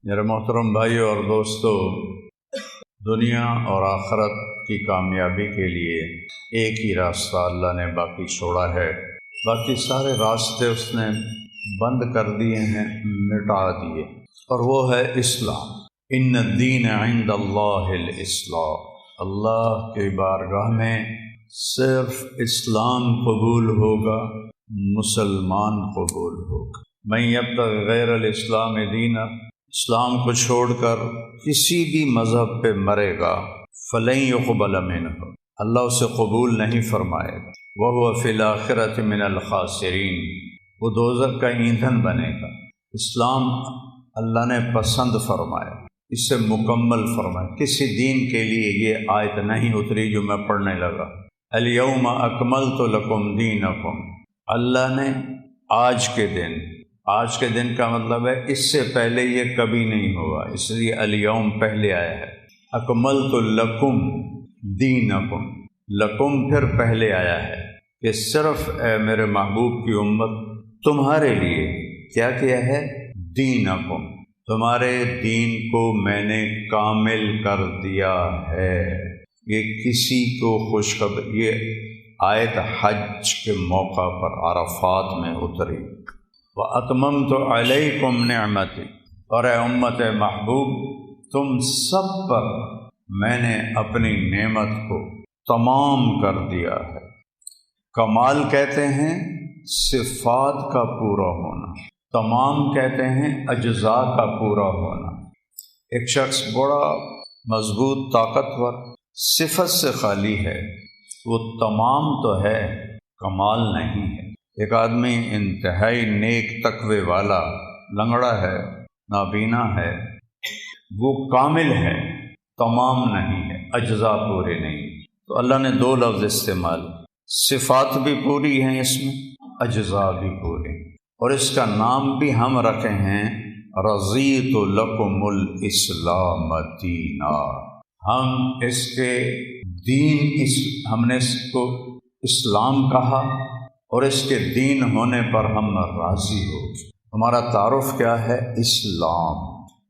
میرے محترم بھائی اور دوستو، دنیا اور آخرت کی کامیابی کے لیے ایک ہی راستہ اللہ نے باقی چھوڑا ہے، باقی سارے راستے اس نے بند کر دیے ہیں، مٹا دیے، اور وہ ہے اسلام۔ ان الدین عند اللہ الاسلام، اللہ کی بارگاہ میں صرف اسلام قبول ہوگا، مسلمان قبول ہوگا۔ من یبتغی غیر الاسلام دینا، اسلام کو چھوڑ کر کسی بھی مذہب پہ مرے گا، فلن یقبل منہ، اللہ اسے قبول نہیں فرمائے گا، وہو فی الآخرۃ من الخاسرین، وہ دوزخ کا ایندھن بنے گا۔ اسلام اللہ نے پسند فرمایا، اسے مکمل فرمایا۔ کسی دین کے لیے یہ آیت نہیں اتری جو میں پڑھنے لگا، الیوم اکملت لکم دینکم، اللہ نے آج کے دن کا مطلب ہے اس سے پہلے یہ کبھی نہیں ہوا، اس لیے الیوم پہلے آیا ہے۔ اکملت لکم دینکم، لکم پھر پہلے آیا ہے کہ صرف اے میرے محبوب کی امت تمہارے لیے کیا کیا ہے؟ دینکم، تمہارے دین کو میں نے کامل کر دیا ہے۔ یہ کسی کو خوشخبری، یہ آیت حج کے موقع پر عرفات میں اتری۔ وَأَتْمَمْتُ عَلَيْكُمْ نِعْمَتِي، اور اے امت محبوب تم سب پر میں نے اپنی نعمت کو تمام کر دیا ہے۔ کمال کہتے ہیں صفات کا پورا ہونا، تمام کہتے ہیں اجزاء کا پورا ہونا۔ ایک شخص بڑا مضبوط طاقتور صفت سے خالی ہے، وہ تمام تو ہے، کمال نہیں ہے۔ ایک آدمی انتہائی نیک تقوی والا، لنگڑا ہے، نابینا ہے، وہ کامل ہے، تمام نہیں ہے، اجزاء پورے نہیں۔ تو اللہ نے دو لفظ استعمال، صفات بھی پوری ہیں اس میں، اجزاء بھی پورے، اور اس کا نام بھی ہم رکھے ہیں رضیت لکم الاسلام دینا۔ ہم اس کے دین، ہم نے اس کو اسلام کہا، اور اس کے دین ہونے پر ہم راضی ہو۔ ہمارا تعارف کیا ہے؟ اسلام۔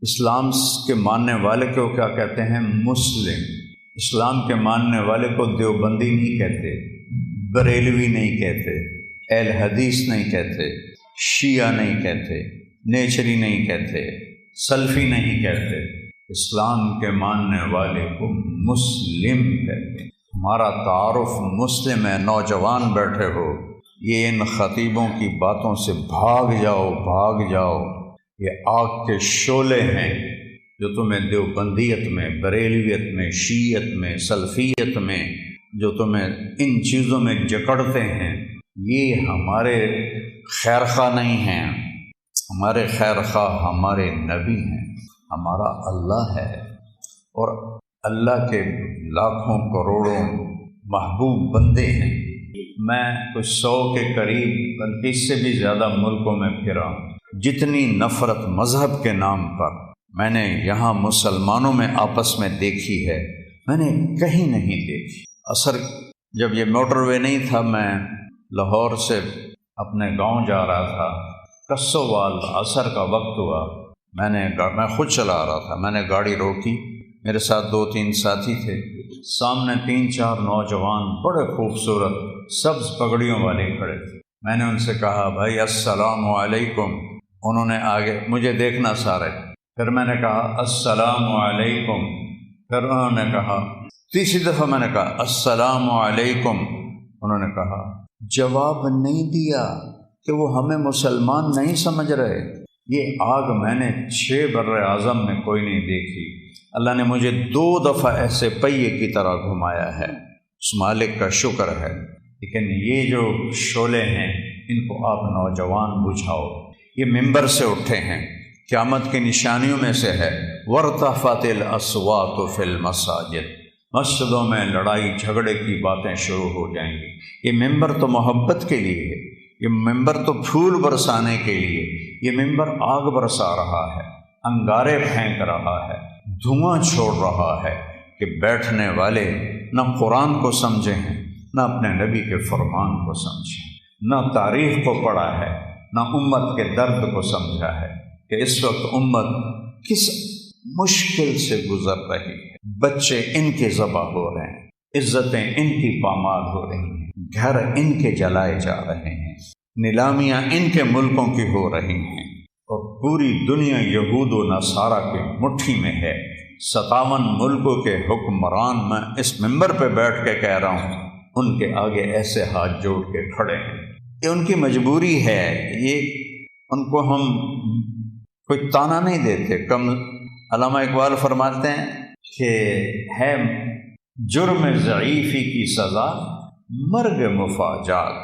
اسلام کے ماننے والے کو کیا کہتے ہیں؟ مسلم۔ اسلام کے ماننے والے کو دیوبندی نہیں کہتے، بریلوی نہیں کہتے، اہل حدیث نہیں کہتے، شیعہ نہیں کہتے، نیچری نہیں کہتے، سلفی نہیں کہتے، اسلام کے ماننے والے کو مسلم کہتے ہیں۔ ہمارا تعارف مسلم ہے۔ نوجوان بیٹھے ہو، یہ ان خطیبوں کی باتوں سے بھاگ جاؤ، یہ آگ کے شعلے ہیں جو تمہیں دیوبندیت میں، بریلویت میں، شیعت میں، سلفیت میں، جو تمہیں ان چیزوں میں جکڑتے ہیں، یہ ہمارے خیرخواہ نہیں ہیں۔ ہمارے خیرخواہ ہمارے نبی ہیں، ہمارا اللہ ہے، اور اللہ کے لاکھوں کروڑوں محبوب بندے ہیں۔ میں کچھ 100 کے قریب، بلکہ اس سے بھی زیادہ ملکوں میں پھرا۔ جتنی نفرت مذہب کے نام پر میں نے یہاں مسلمانوں میں آپس میں دیکھی ہے، میں نے کہیں نہیں دیکھی۔ اثر جب یہ موٹر وے نہیں تھا، میں لاہور سے اپنے گاؤں جا رہا تھا، کسووال، عصر کا وقت ہوا، میں خود چلا رہا تھا، میں نے گاڑی روکی، میرے ساتھ 2-3 ساتھی تھے، سامنے 3-4 نوجوان بڑے خوبصورت سبز پگڑیوں والے کھڑے تھے۔ میں نے ان سے کہا بھائی السلام علیکم، انہوں نے آگے مجھے دیکھنا سارے، پھر میں نے کہا السلام علیکم، پھر انہوں نے کہا، تیسری دفعہ میں نے کہا السلام علیکم، انہوں نے کہا، جواب نہیں دیا کہ وہ ہمیں مسلمان نہیں سمجھ رہے۔ یہ آگ میں نے 6 بر اعظم میں کوئی نہیں دیکھی۔ اللہ نے مجھے 2 دفعہ ایسے پہیے کی طرح گھمایا ہے، اس مالک کا شکر ہے۔ لیکن یہ جو شعلے ہیں، ان کو آپ نوجوان بجھاؤ۔ یہ ممبر سے اٹھے ہیں، قیامت کی نشانیوں میں سے ہے وَارْتَفَعَتِ الْأَصْوَاتُ فِي الْمَسَاجِدِ، مسجدوں میں لڑائی جھگڑے کی باتیں شروع ہو جائیں گی۔ یہ ممبر تو محبت کے لیے ہے، یہ ممبر تو پھول برسانے کے لیے، یہ ممبر آگ برسا رہا ہے، انگارے پھینک رہا ہے، دھواں چھوڑ رہا ہے کہ بیٹھنے والے نہ قرآن کو سمجھے ہیں، نہ اپنے نبی کے فرمان کو سمجھے، نہ تاریخ کو پڑھا ہے، نہ امت کے درد کو سمجھا ہے کہ اس وقت امت کس مشکل سے گزر رہی ہے، بچے ان کے ذبح ہو رہے ہیں، عزتیں ان کی پامال ہو رہی ہیں، گھر ان کے جلائے جا رہے ہیں، نیلامیاں ان کے ملکوں کی ہو رہی ہیں، اور پوری دنیا یہود و نصارہ کی مٹھی میں ہے۔ 57 ملکوں کے حکمران میں اس ممبر پہ بیٹھ کے کہہ رہا ہوں، ان کے آگے ایسے ہاتھ جوڑ کے کھڑے ہیں۔ یہ ان کی مجبوری ہے، یہ ان کو ہم کوئی تانا نہیں دیتے۔ کم علامہ اقبال فرماتے ہیں کہ ہے جرم ضعیفی کی سزا مرگ مفاجات،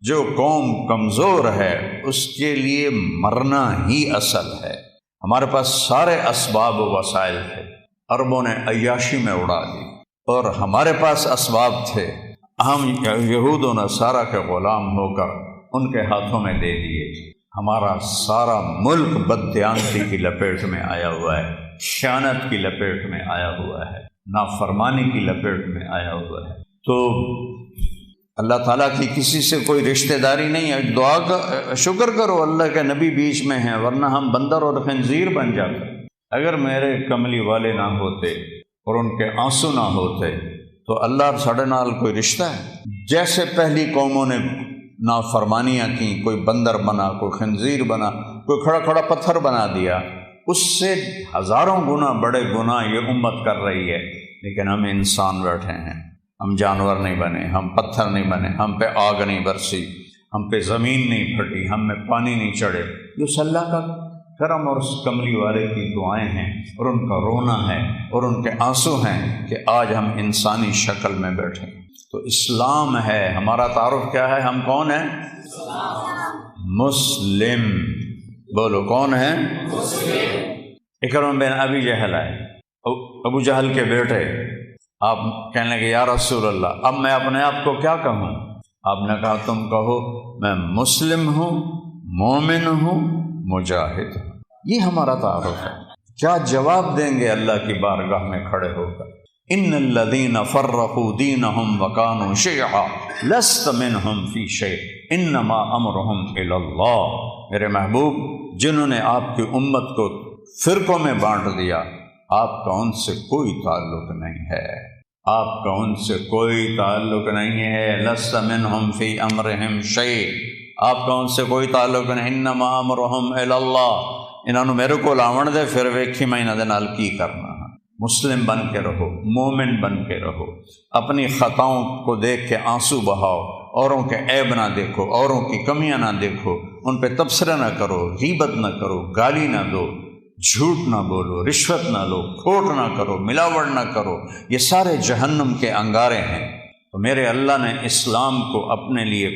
جو قوم کمزور ہے اس کے لیے مرنا ہی اصل ہے۔ ہمارے پاس سارے اسباب و وسائل تھے، عربوں نے عیاشی میں اڑا دی، اور ہمارے پاس اسباب تھے، ہم یہود و نصارہ کے غلام ہو کر ان کے ہاتھوں میں دے دیے۔ ہمارا سارا ملک بددیانتی کی لپیٹ میں آیا ہوا ہے، خیانت کی لپیٹ میں آیا ہوا ہے، نافرمانی کی لپیٹ میں آیا ہوا ہے۔ تو اللہ تعالیٰ کی کسی سے کوئی رشتہ داری نہیں ہے۔ دعا کا شکر کرو اللہ کے نبی بیچ میں ہیں، ورنہ ہم بندر اور خنزیر بن جاتے۔ اگر میرے کملی والے نہ ہوتے اور ان کے آنسو نہ ہوتے تو اللہ ساڑھے نال کوئی رشتہ ہے؟ جیسے پہلی قوموں نے نافرمانیاں کی، کوئی بندر بنا، کوئی خنزیر بنا، کوئی کھڑا کھڑا پتھر بنا دیا، اس سے ہزاروں گنا بڑے گناہ یہ امت کر رہی ہے۔ لیکن ہم انسان بیٹھے ہیں، ہم جانور نہیں بنے، ہم پتھر نہیں بنے، ہم پہ آگ نہیں برسی، ہم پہ زمین نہیں پھٹی، ہم میں پانی نہیں چڑھے۔ یہ اس اللہ کا کرم اور اس کملی والے کی دعائیں ہیں، اور ان کا رونا ہے اور ان کے آنسو ہیں کہ آج ہم انسانی شکل میں بیٹھے۔ تو اسلام ہے ہمارا تعارف۔ کیا ہے؟ ہم کون ہیں؟ مسلم۔ بولو کون ہیں؟ اکرم بن ابی جہل ہے، ابو جہل کے بیٹے۔ آپ کہنے لگے یا رسول اللہ اب میں اپنے آپ کو کیا کہوں؟ آپ نے کہا تم کہو میں مسلم ہوں، مومن ہوں، مجاہد ہوں۔ یہ ہمارا تعارف ہے۔ کیا جواب دیں گے اللہ کی بارگاہ میں کھڑے ہو کر؟ ان الذین فرقوا دینہم وکانوا شیعا لست منہم فی شیء انما امرہم الی اللہ۔ میرے محبوب، جنہوں نے آپ کی امت کو فرقوں میں بانٹ دیا، آپ کا ان سے کوئی تعلق نہیں ہے، آپ کا ان سے کوئی تعلق نہیں ہے۔ لست منہم فی امرہم شیء، آپ کا ان سے کوئی تعلق نہیں۔ انما امرہم الی اللہ، انہوں نے میرے کو لاون دے، پھر ویکھی میں انہاں دے نال کی کرنا۔ مسلم بن کے رہو، مومن بن کے رہو، اپنی خطاؤں کو دیکھ کے آنسو بہاؤ، اوروں کے عیب نہ دیکھو، اوروں کی کمیاں نہ دیکھو، ان پہ تبصرہ نہ کرو، غیبت نہ کرو، گالی نہ دو، جھوٹ نہ بولو، رشوت نہ لو، کھوٹ نہ کرو، ملاوٹ نہ کرو۔ یہ سارے جہنم کے انگارے ہیں۔ تو میرے اللہ نے اسلام کو اپنے لیے،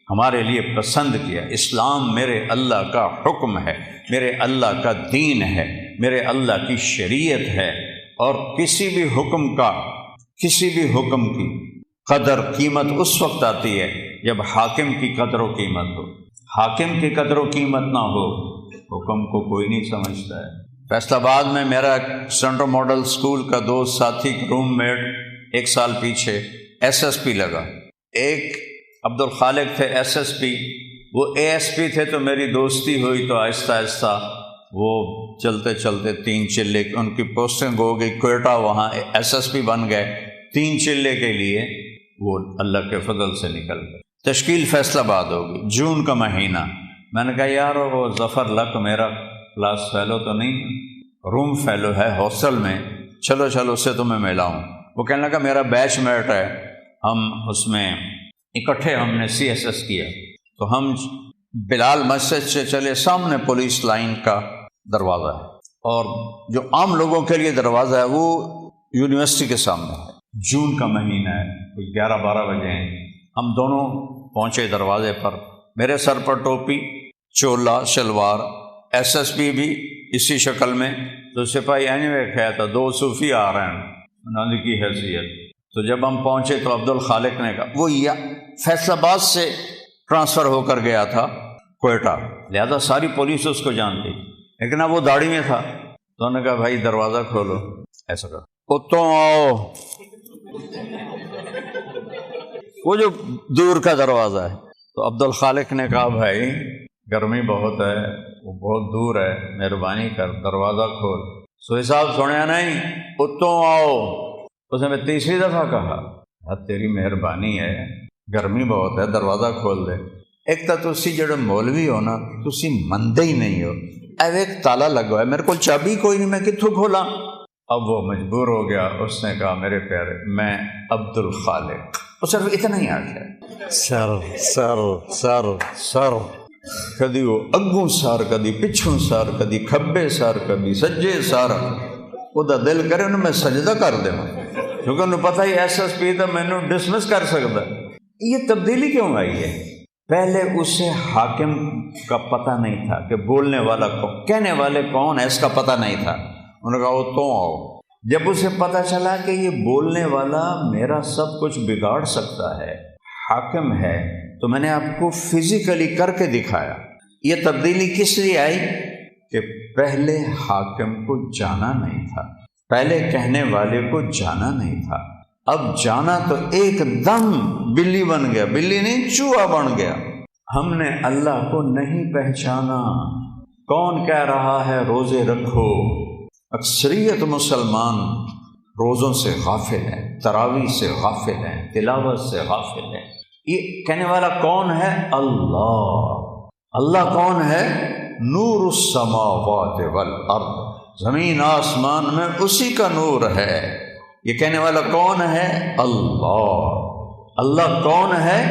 ہمارے لیے پسند کیا۔ اسلام میرے اللہ کا حکم ہے، میرے اللہ کا دین ہے، میرے اللہ کی شریعت ہے۔ اور کسی بھی حکم کی قدر قیمت اس وقت آتی ہے جب حاکم کی قدر و قیمت ہو۔ حاکم کی قدر و قیمت نہ ہو، حکم کو کوئی نہیں سمجھتا ہے۔ فیصل آباد میں میرا سینٹرل ماڈل اسکول کا دوست ساتھی روم میٹ 1 سال پیچھے SSP لگا۔ ایک عبد الخالق تھے SSP، وہ ASP تھے، تو میری دوستی ہوئی تو آہستہ آہستہ وہ چلتے چلتے 3 چلے ان کی پوسٹنگ ہو گئی کوئٹہ، وہاں SSP بن گئے۔ 3 چلے کے لیے وہ اللہ کے فضل سے نکل گئے۔ تشکیل فیصل آباد ہوگی، جون کا مہینہ۔ میں نے کہا یار وہ ظفر لک میرا کلاس فیلو تو نہیں، روم فیلو ہے ہاسٹل میں، چلو اس سے تمہیں ملاؤں۔ وہ کہنے لگا میرا بیچ میٹ ہے، ہم اس میں اکٹھے ہم نے CSS کیا۔ تو ہم بلال مسجد سے چلے، سامنے پولیس لائن کا دروازہ ہے، اور جو عام لوگوں کے لیے دروازہ ہے وہ یونیورسٹی کے سامنے ہے۔ جون کا مہینہ ہے، کوئی 11-12 بجے ہیں۔ ہم دونوں پہنچے دروازے پر، میرے سر پر ٹوپی، چولا، شلوار، SSP بھی اسی شکل میں۔ تو سپاہی کہا تھا 2 صوفی آ رہے ہیں ناندی کی حیثیت۔ تو جب ہم پہنچے تو عبد الخالق نے کہا، وہ فیصل آباد سے ٹرانسفر ہو کر گیا تھا کوئٹہ، لہذا ساری پولیس اس کو جانتی، لیکن اب وہ داڑھی میں تھا۔ تو انہوں نے کہا بھائی دروازہ کھولو، ایسا کہا اتوں آؤ، وہ جو دور کا دروازہ ہے۔ تو عبد الخالق نے کہا بھائی گرمی بہت ہے، وہ بہت دور ہے، مہربانی کر دروازہ کھول۔ سوئی صاحب سنیا نہیں، اتوں آؤ۔ اس نے میں تیسری دفعہ کہا تیری مہربانی ہے، گرمی بہت ہے، دروازہ کھول دے۔ ایک تو تسی جڑے مولوی ہو نا، تسی مندے ہی نہیں ہو۔ اب ایک تالا لگا ہے، میرے کو چابی کوئی نہیں، میں کتوں کھولا؟ اب وہ مجبور ہو گیا، اس نے کہا میرے پیارے میں عبد الخالق، وہ صرف اتنا ہی آخیا سر سر سر سر، کدی وہ اگوں سار، کدی پچھوں سار، کدی کھبے سار، کدی سجے سار۔ وہ دل کرے انہوں میں سجدہ کر دے، کیونکہ انہوں پتہ ہی ایس ایس پی تھا مینوں ڈسمس کر سکتا۔ یہ تبدیلی کیوں آئی ہے؟ پہلے اسے حاکم کا پتہ نہیں تھا کہ بولنے والا کون، کہنے والے کون ہے، اس کا پتہ نہیں تھا۔ انہوں نے کہا وہ تو آؤ۔ جب اسے پتہ چلا کہ یہ بولنے والا میرا سب کچھ بگاڑ سکتا ہے، حاکم ہے، تو میں نے آپ کو فزیکلی کر کے دکھایا۔ یہ تبدیلی کس لیے آئی کہ پہلے حاکم کو جانا نہیں تھا، پہلے کہنے والے کو جانا نہیں تھا، اب جانا تو ایک دم بلی بن گیا، بلی نہیں چوہا بن گیا۔ ہم نے اللہ کو نہیں پہچانا۔ کون کہہ رہا ہے روزے رکھو؟ اکثریت مسلمان روزوں سے غافل ہیں، تراویح سے غافل ہیں، تلاوت سے غافل ہیں۔ یہ کہنے والا کون ہے؟ اللہ۔ اللہ کون ہے؟ نور السماوات والارض، زمین آسمان میں اسی کا نور ہے۔ یہ کہنے والا کون ہے؟ اللہ۔ اللہ کون ہے؟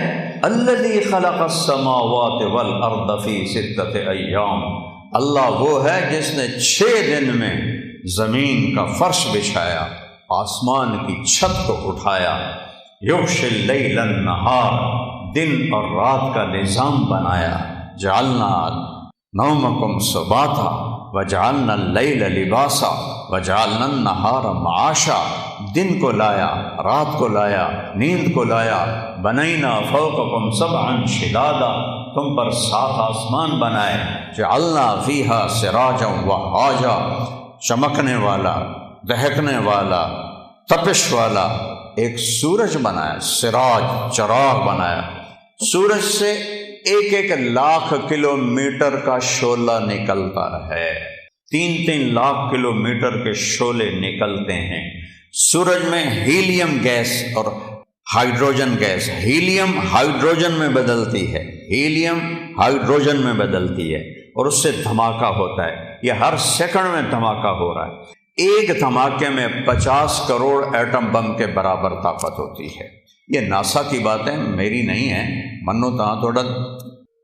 الذی خلق السماوات والارض فی ستۃ ایام۔ اللہ وہ ہے جس نے 6 دن میں زمین کا فرش بچھایا، آسمان کی چھت کو اٹھایا، یغشی اللیل النہار، دن اور رات کا نظام بنایا، جعلنا نومکم سباتا وجعلنا اللیل لباسا وجعلنا النہار معاشا۔ دن کو لایا، رات کو لایا، نیند کو لایا، بنینا فوقکم سبعا شدادا، تم پر 7 آسمان بنائے، جعلنا فیہا سراجا وہاجا، چمکنے والا، دہکنے والا، تپش والا ایک سورج بنایا، سراج چراغ بنایا۔ سورج سے 1 لاکھ کلومیٹر کا شعلہ نکلتا ہے، 3 لاکھ کلومیٹر کے شعلے نکلتے ہیں۔ سورج میں ہیلیم گیس اور ہائیڈروجن گیس، ہیلیم ہائیڈروجن میں بدلتی ہے، ہیلیم ہائیڈروجن میں بدلتی ہے، اور اس سے دھماکہ ہوتا ہے۔ یہ ہر سیکنڈ میں دھماکہ ہو رہا ہے۔ ایک دھماکے میں 50 کروڑ ایٹم بم کے برابر طاقت ہوتی ہے۔ یہ ناسا کی باتیں میری نہیں ہیں، منو تاں توڑا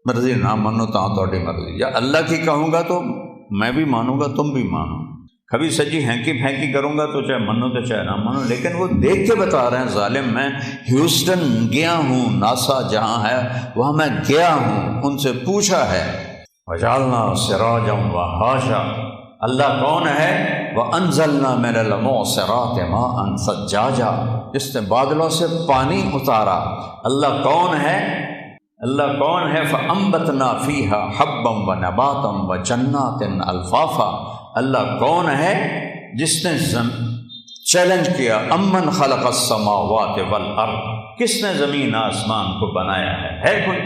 مرضی، نہ منو تاں توڑی مرضی، یا اللہ کی کہوں گا تو میں بھی مانوں گا، تم بھی مانو۔ کبھی سجی ہینکی پھینکی کروں گا تو چاہے منو تو چاہے نہ منو، لیکن وہ دیکھ کے بتا رہے ہیں ظالم۔ میں ہیوسٹن گیا ہوں، ناسا جہاں ہے وہاں میں گیا ہوں، ان سے پوچھا ہے۔ وجعلنا سراجا وہاجا، اللہ کون ہے؟ وانزلنا من المعصرات ماء ثجاجا، جس نے بادلوں سے پانی اتارا۔ اللہ کون ہے؟ اللہ کون ہے؟ فانبتنا فیہا حبا ونباتا وجنات الفافا۔ اللہ کون ہے جس نے چیلنج کیا، امن خلق السماوات والارض، کس نے زمین آسمان کو بنایا ہے کوئی؟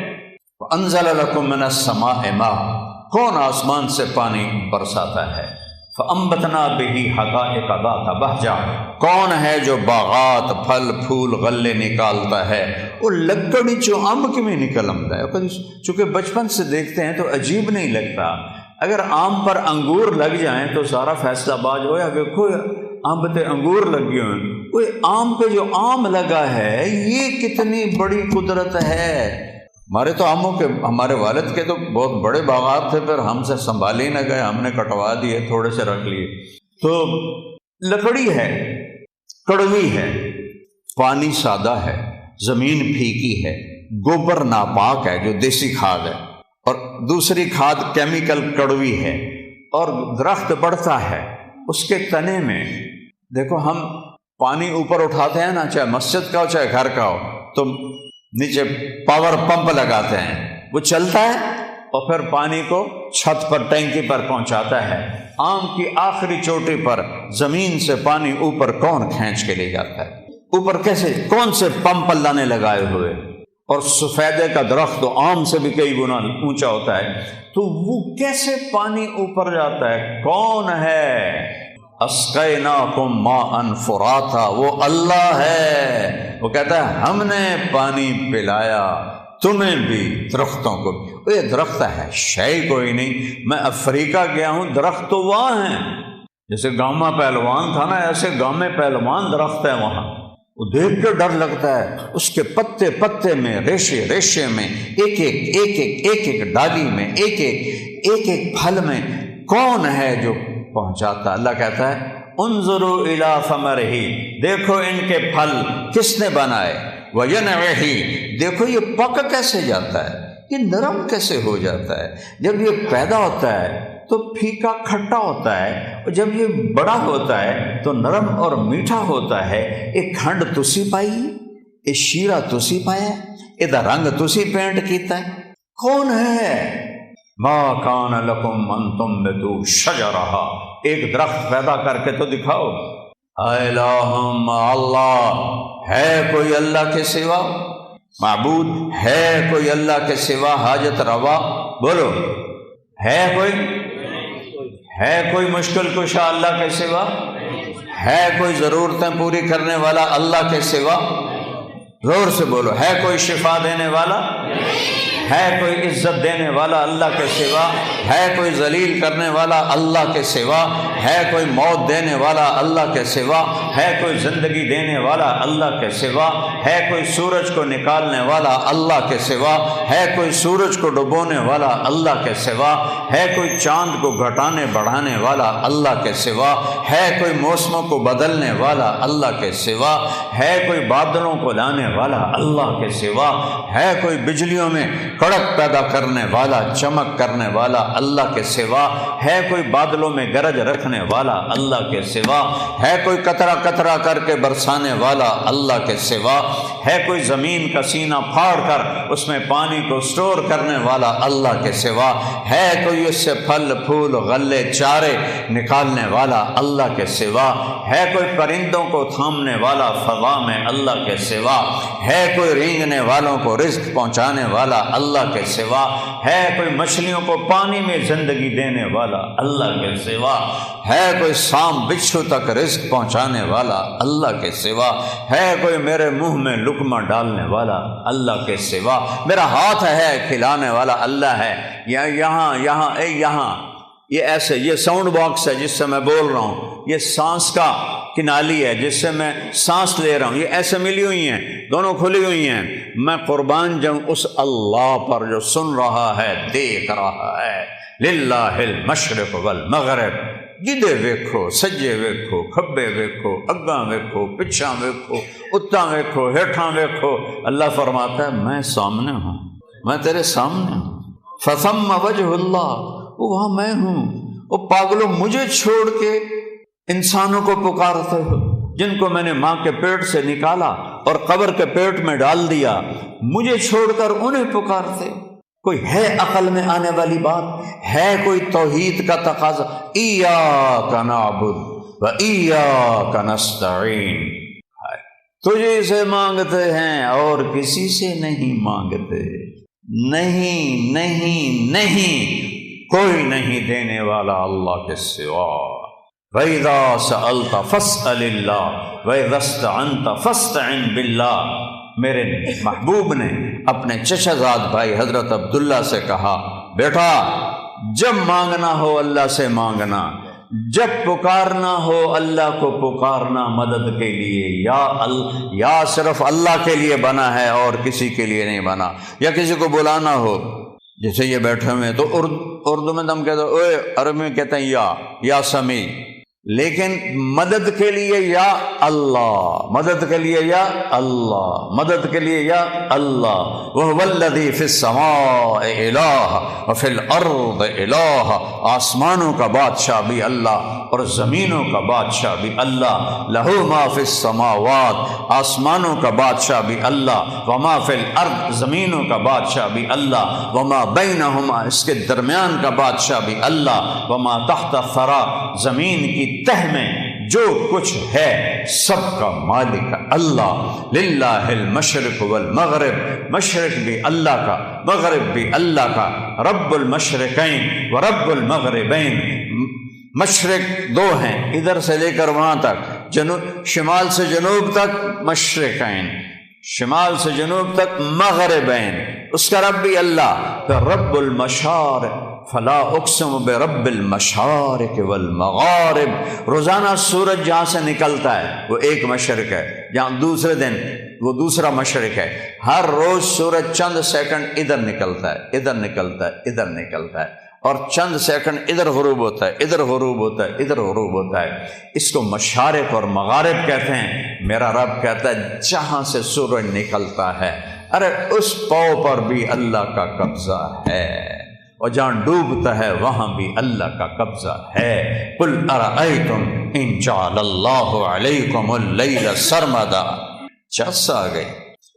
وانزل لکم من السماء ماء، کون آسمان سے پانی برساتا ہے؟ فانبتنا بہ حدائق ذات بہجہ، کون ہے جو باغات پھل پھول غلے نکالتا ہے؟ وہ لکڑی چو امب کی میں نکل آمدا ہے، چونکہ بچپن سے دیکھتے ہیں تو عجیب نہیں لگتا۔ اگر آم پر انگور لگ جائیں تو سارا فیصلہ باز ہو، یا دیکھو آم تے انگور لگے ہوئے، کوئی آم پہ جو آم لگا ہے یہ کتنی بڑی قدرت ہے۔ ہمارے تو آموں کے، ہمارے والد کے تو بہت بڑے باغات تھے، پھر ہم سے سنبھالے ہی نہ گئے، ہم نے کٹوا دیے، تھوڑے سے رکھ لیے۔ تو لکڑی ہے، کڑوی ہے، پانی سادہ ہے، زمین پھیکی ہے، گوبر ناپاک ہے جو دیسی کھاد ہے، اور دوسری کھاد کیمیکل کڑوی ہے، اور درخت بڑھتا ہے اس کے تنے میں۔ دیکھو ہم پانی اوپر اٹھاتے ہیں نا، چاہے مسجد کا ہو چاہے گھر کا ہو، تو نیچے پاور پمپ لگاتے ہیں، وہ چلتا ہے اور پھر پانی کو چھت پر ٹینکی پر پہنچاتا ہے۔ آم کی آخری چوٹی پر زمین سے پانی اوپر کون کھینچ کے لے جاتا ہے؟ اوپر کیسے؟ کون سے پمپ اللہ نے لگائے ہوئے؟ اور سفیدے کا درخت تو آم سے بھی کئی گنا اونچا ہوتا ہے، تو وہ کیسے پانی اوپر جاتا ہے؟ کون ہے؟ اسقیناکم ماء فراتا، وہ اللہ ہے، وہ کہتا ہے ہم نے پانی پلایا تمہیں بھی، درختوں کو بھی۔ یہ درخت ہے شے کوئی نہیں، میں افریقہ گیا ہوں، درخت تو وہاں ہیں، جیسے گاما پہلوان تھا نا، ایسے گامے پہلوان درخت ہے وہاں، وہ دیکھ کے ڈر لگتا ہے، اس کے پتے پتے میں، ریشے ریشے میں، ایک ڈالی میں، ایک پھل میں کون ہے جو پہنچاتا؟ اللہ کہتا ہے انظروا الی ثمرہ، دیکھو ان کے پھل کس نے بنائے، وینعہ، دیکھو یہ پک کیسے جاتا ہے، یہ نرم کیسے ہو جاتا ہے، جب یہ پیدا ہوتا ہے تو پھیکا کھٹا ہوتا ہے، اور جب یہ بڑا ہوتا ہے تو نرم اور میٹھا ہوتا ہے۔ ایک کھنڈ تسی پائی، یہ شیرہ تسی پایا، یہ رنگ تسی پینٹ کیتا ہے، کون ہے؟ ما کان لکم ان تنبتوا شجرہا، ایک درخت پیدا کر کے تو دکھاؤ۔ الہ مع اللہ، ہے کوئی اللہ کے سوا معبود؟ ہے کوئی اللہ کے سوا حاجت روا؟ بولو، ہے کوئی؟ ہے کوئی مشکل کشا اللہ کے سوا؟ ہے کوئی ضرورتیں پوری کرنے والا اللہ کے سوا؟ زور سے بولو، ہے کوئی شفا دینے والا؟ ہے کوئی عزت دینے والا اللہ کے سوا؟ ہے کوئی ذلیل کرنے والا اللہ کے سوا؟ ہے کوئی موت دینے والا اللہ کے سوا؟ ہے کوئی زندگی دینے والا اللہ کے سوا؟ ہے کوئی سورج کو نکالنے والا اللہ کے سوا؟ ہے کوئی سورج کو ڈبونے والا اللہ کے سوا؟ ہے کوئی چاند کو گھٹانے بڑھانے والا اللہ کے سوا؟ ہے کوئی موسموں کو بدلنے والا اللہ کے سوا؟ ہے کوئی بادلوں کو لانے والا اللہ کے سوا؟ ہے کوئی بجلیوں میں کڑک پیدا کرنے والا، چمک کرنے والا اللہ کے سوا؟ ہے کوئی بادلوں میں گرج رکھنے والا اللہ کے سوا؟ ہے کوئی قطرہ قطرہ کر کے برسانے والا اللہ کے سوا؟ ہے کوئی زمین کا سینہ پھاڑ کر اس میں پانی کو سٹور کرنے والا اللہ کے سوا؟ ہے کوئی اس سے پھل پھول غلے چارے نکالنے والا اللہ کے سوا؟ ہے کوئی پرندوں کو تھامنے والا فضا میں اللہ کے سوا؟ ہے کوئی رینگنے والوں کو رزق پہنچانے والا اللہ کے سوا؟ ہے کوئی مچھلیوں کو پانی میں زندگی دینے والا اللہ کے سوا؟ ہے کوئی سام بچھو تک رزق پہنچانے والا اللہ کے سوا؟ ہے کوئی میرے منہ میں لقمہ ڈالنے والا اللہ کے سوا؟ میرا ہاتھ ہے کھلانے والا اللہ ہے، یہاں یہ ایسے، یہ ساؤنڈ باکس ہے جس سے میں بول رہا ہوں، یہ سانس کا کنالی ہے جس سے میں سانس لے رہا ہوں، یہ ایسے ملی ہوئی ہیں، دونوں کھلی ہوئی ہیں، میں قربان جاؤں اس اللہ پر جو سن رہا ہے، دیکھ رہا ہے۔ للہ المشرق والمغرب، جدے ویکھو، سجے ویکھو، کھبے ویکھو، اگاں ویکھو، پچھاں ویکھو، اتاں ویکھو، ہیٹھاں ویکھو، اللہ فرماتا ہے میں سامنے ہوں، میں تیرے سامنے ہوں۔ فثم وجہ اللہ، وہاں میں ہوں۔ وہ پاگلوں، مجھے چھوڑ کے انسانوں کو پکارتے ہو جن کو میں نے ماں کے پیٹ سے نکالا اور قبر کے پیٹ میں ڈال دیا، مجھے چھوڑ کر انہیں پکارتے؟ کوئی ہے عقل میں آنے والی بات؟ ہے کوئی توحید کا تقاضا؟ ایاک نعبد و ایاک نستعین، تجھے سے مانگتے ہیں اور کسی سے نہیں مانگتے۔ نہیں نہیں نہیں، کوئی نہیں دینے والا اللہ کے سوا۔ وَإِذَا سَأَلْتَ فَاسْأَلِ اللَّهَ وَإِذَا اسْتَعَنْتَ فَاسْتَعِنْ بِاللَّهِ۔ میرے محبوب نے اپنے چچا زاد بھائی حضرت عبداللہ سے کہا، بیٹا جب مانگنا ہو اللہ سے مانگنا، جب پکارنا ہو اللہ کو پکارنا مدد کے لیے، یا صرف اللہ کے لیے بنا ہے اور کسی کے لیے نہیں بنا۔ یا کسی کو بلانا ہو، جیسے یہ بیٹھے ہوئے تو اردو میں ہم کہتے ہیں اوے، عربی میں کہتے ہیں یا سمیع، لیکن مدد کے لیے یا اللہ، مدد کے لیے یا اللہ، مدد کے لیے یا اللہ۔ وَهُوَ الَّذِي فِي السَّمَاءِ إِلَٰهٌ وَفِي الْأَرْضِ إِلَٰهٌ، آسمانوں کا بادشاہ بھی اللہ اور زمینوں کا بادشاہ بھی اللہ۔ لَهُ مَا فِي السَّمَاوَاتِ، آسمانوں کا بادشاہ بھی اللہ، وَمَا فِي الْأَرْضِ، زمینوں کا بادشاہ بھی اللہ، وَمَا بَيْنَهُمَا، اس کے درمیان کا بادشاہ بھی اللہ، وَمَا تَحْتَ الثَّرَىٰ، زمین کی تہ میں جو کچھ ہے سب کا مالک اللہ، للہ المشرق والمغرب، مشرق بھی اللہ کا مغرب بھی اللہ کا، رب المشرقین و رب المغربین، مشرق دو ہیں ادھر سے لے کر وہاں تک، شمال سے جنوب تک مشرقین، شمال سے جنوب تک مغربین، اس کا رب بھی اللہ، پھر رب المشارق، فلا اقسم برب المشارق والمغارب، روزانہ سورج جہاں سے نکلتا ہے وہ ایک مشرق ہے، جہاں دوسرے دن وہ دوسرا مشرق ہے، ہر روز سورج چند سیکنڈ ادھر نکلتا ہے، ادھر نکلتا ہے، ادھر نکلتا ہے، اور چند سیکنڈ ادھر غروب ہوتا ہے، ادھر غروب ہوتا ہے، ادھر غروب ہوتا ہے۔ اس کو مشارق اور مغارب کہتے ہیں۔ میرا رب کہتا ہے جہاں سے سورج نکلتا ہے، ارے اس پاؤں پر بھی اللہ کا قبضہ ہے، اور جہاں ڈوبتا ہے وہاں بھی اللہ کا قبضہ ہے۔ قل ارأیتم ان جعل اللہ علیکم اللیل سرمدا، چس آ گئی،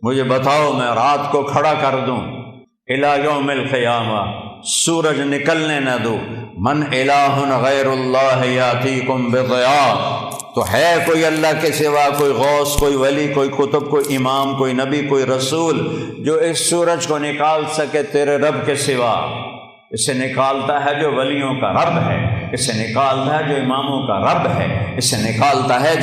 مجھے بتاؤ میں رات کو کھڑا کر دوں الی یوم القیامہ، سورج نکلنے نہ دو، من الہ غیر اللہ یاتیکم بضیاء، تو ہے کوئی اللہ کے سوا، کوئی غوث، کوئی ولی، کوئی کتب، کوئی امام، کوئی نبی، کوئی رسول جو اس سورج کو نکال سکے تیرے رب کے سوا؟ اسے نکالتا ہے جو ولیوں کا رب ہے، اسے نکالتا ہے جو اماموں کا رب ہے، اسے نکالتا ہے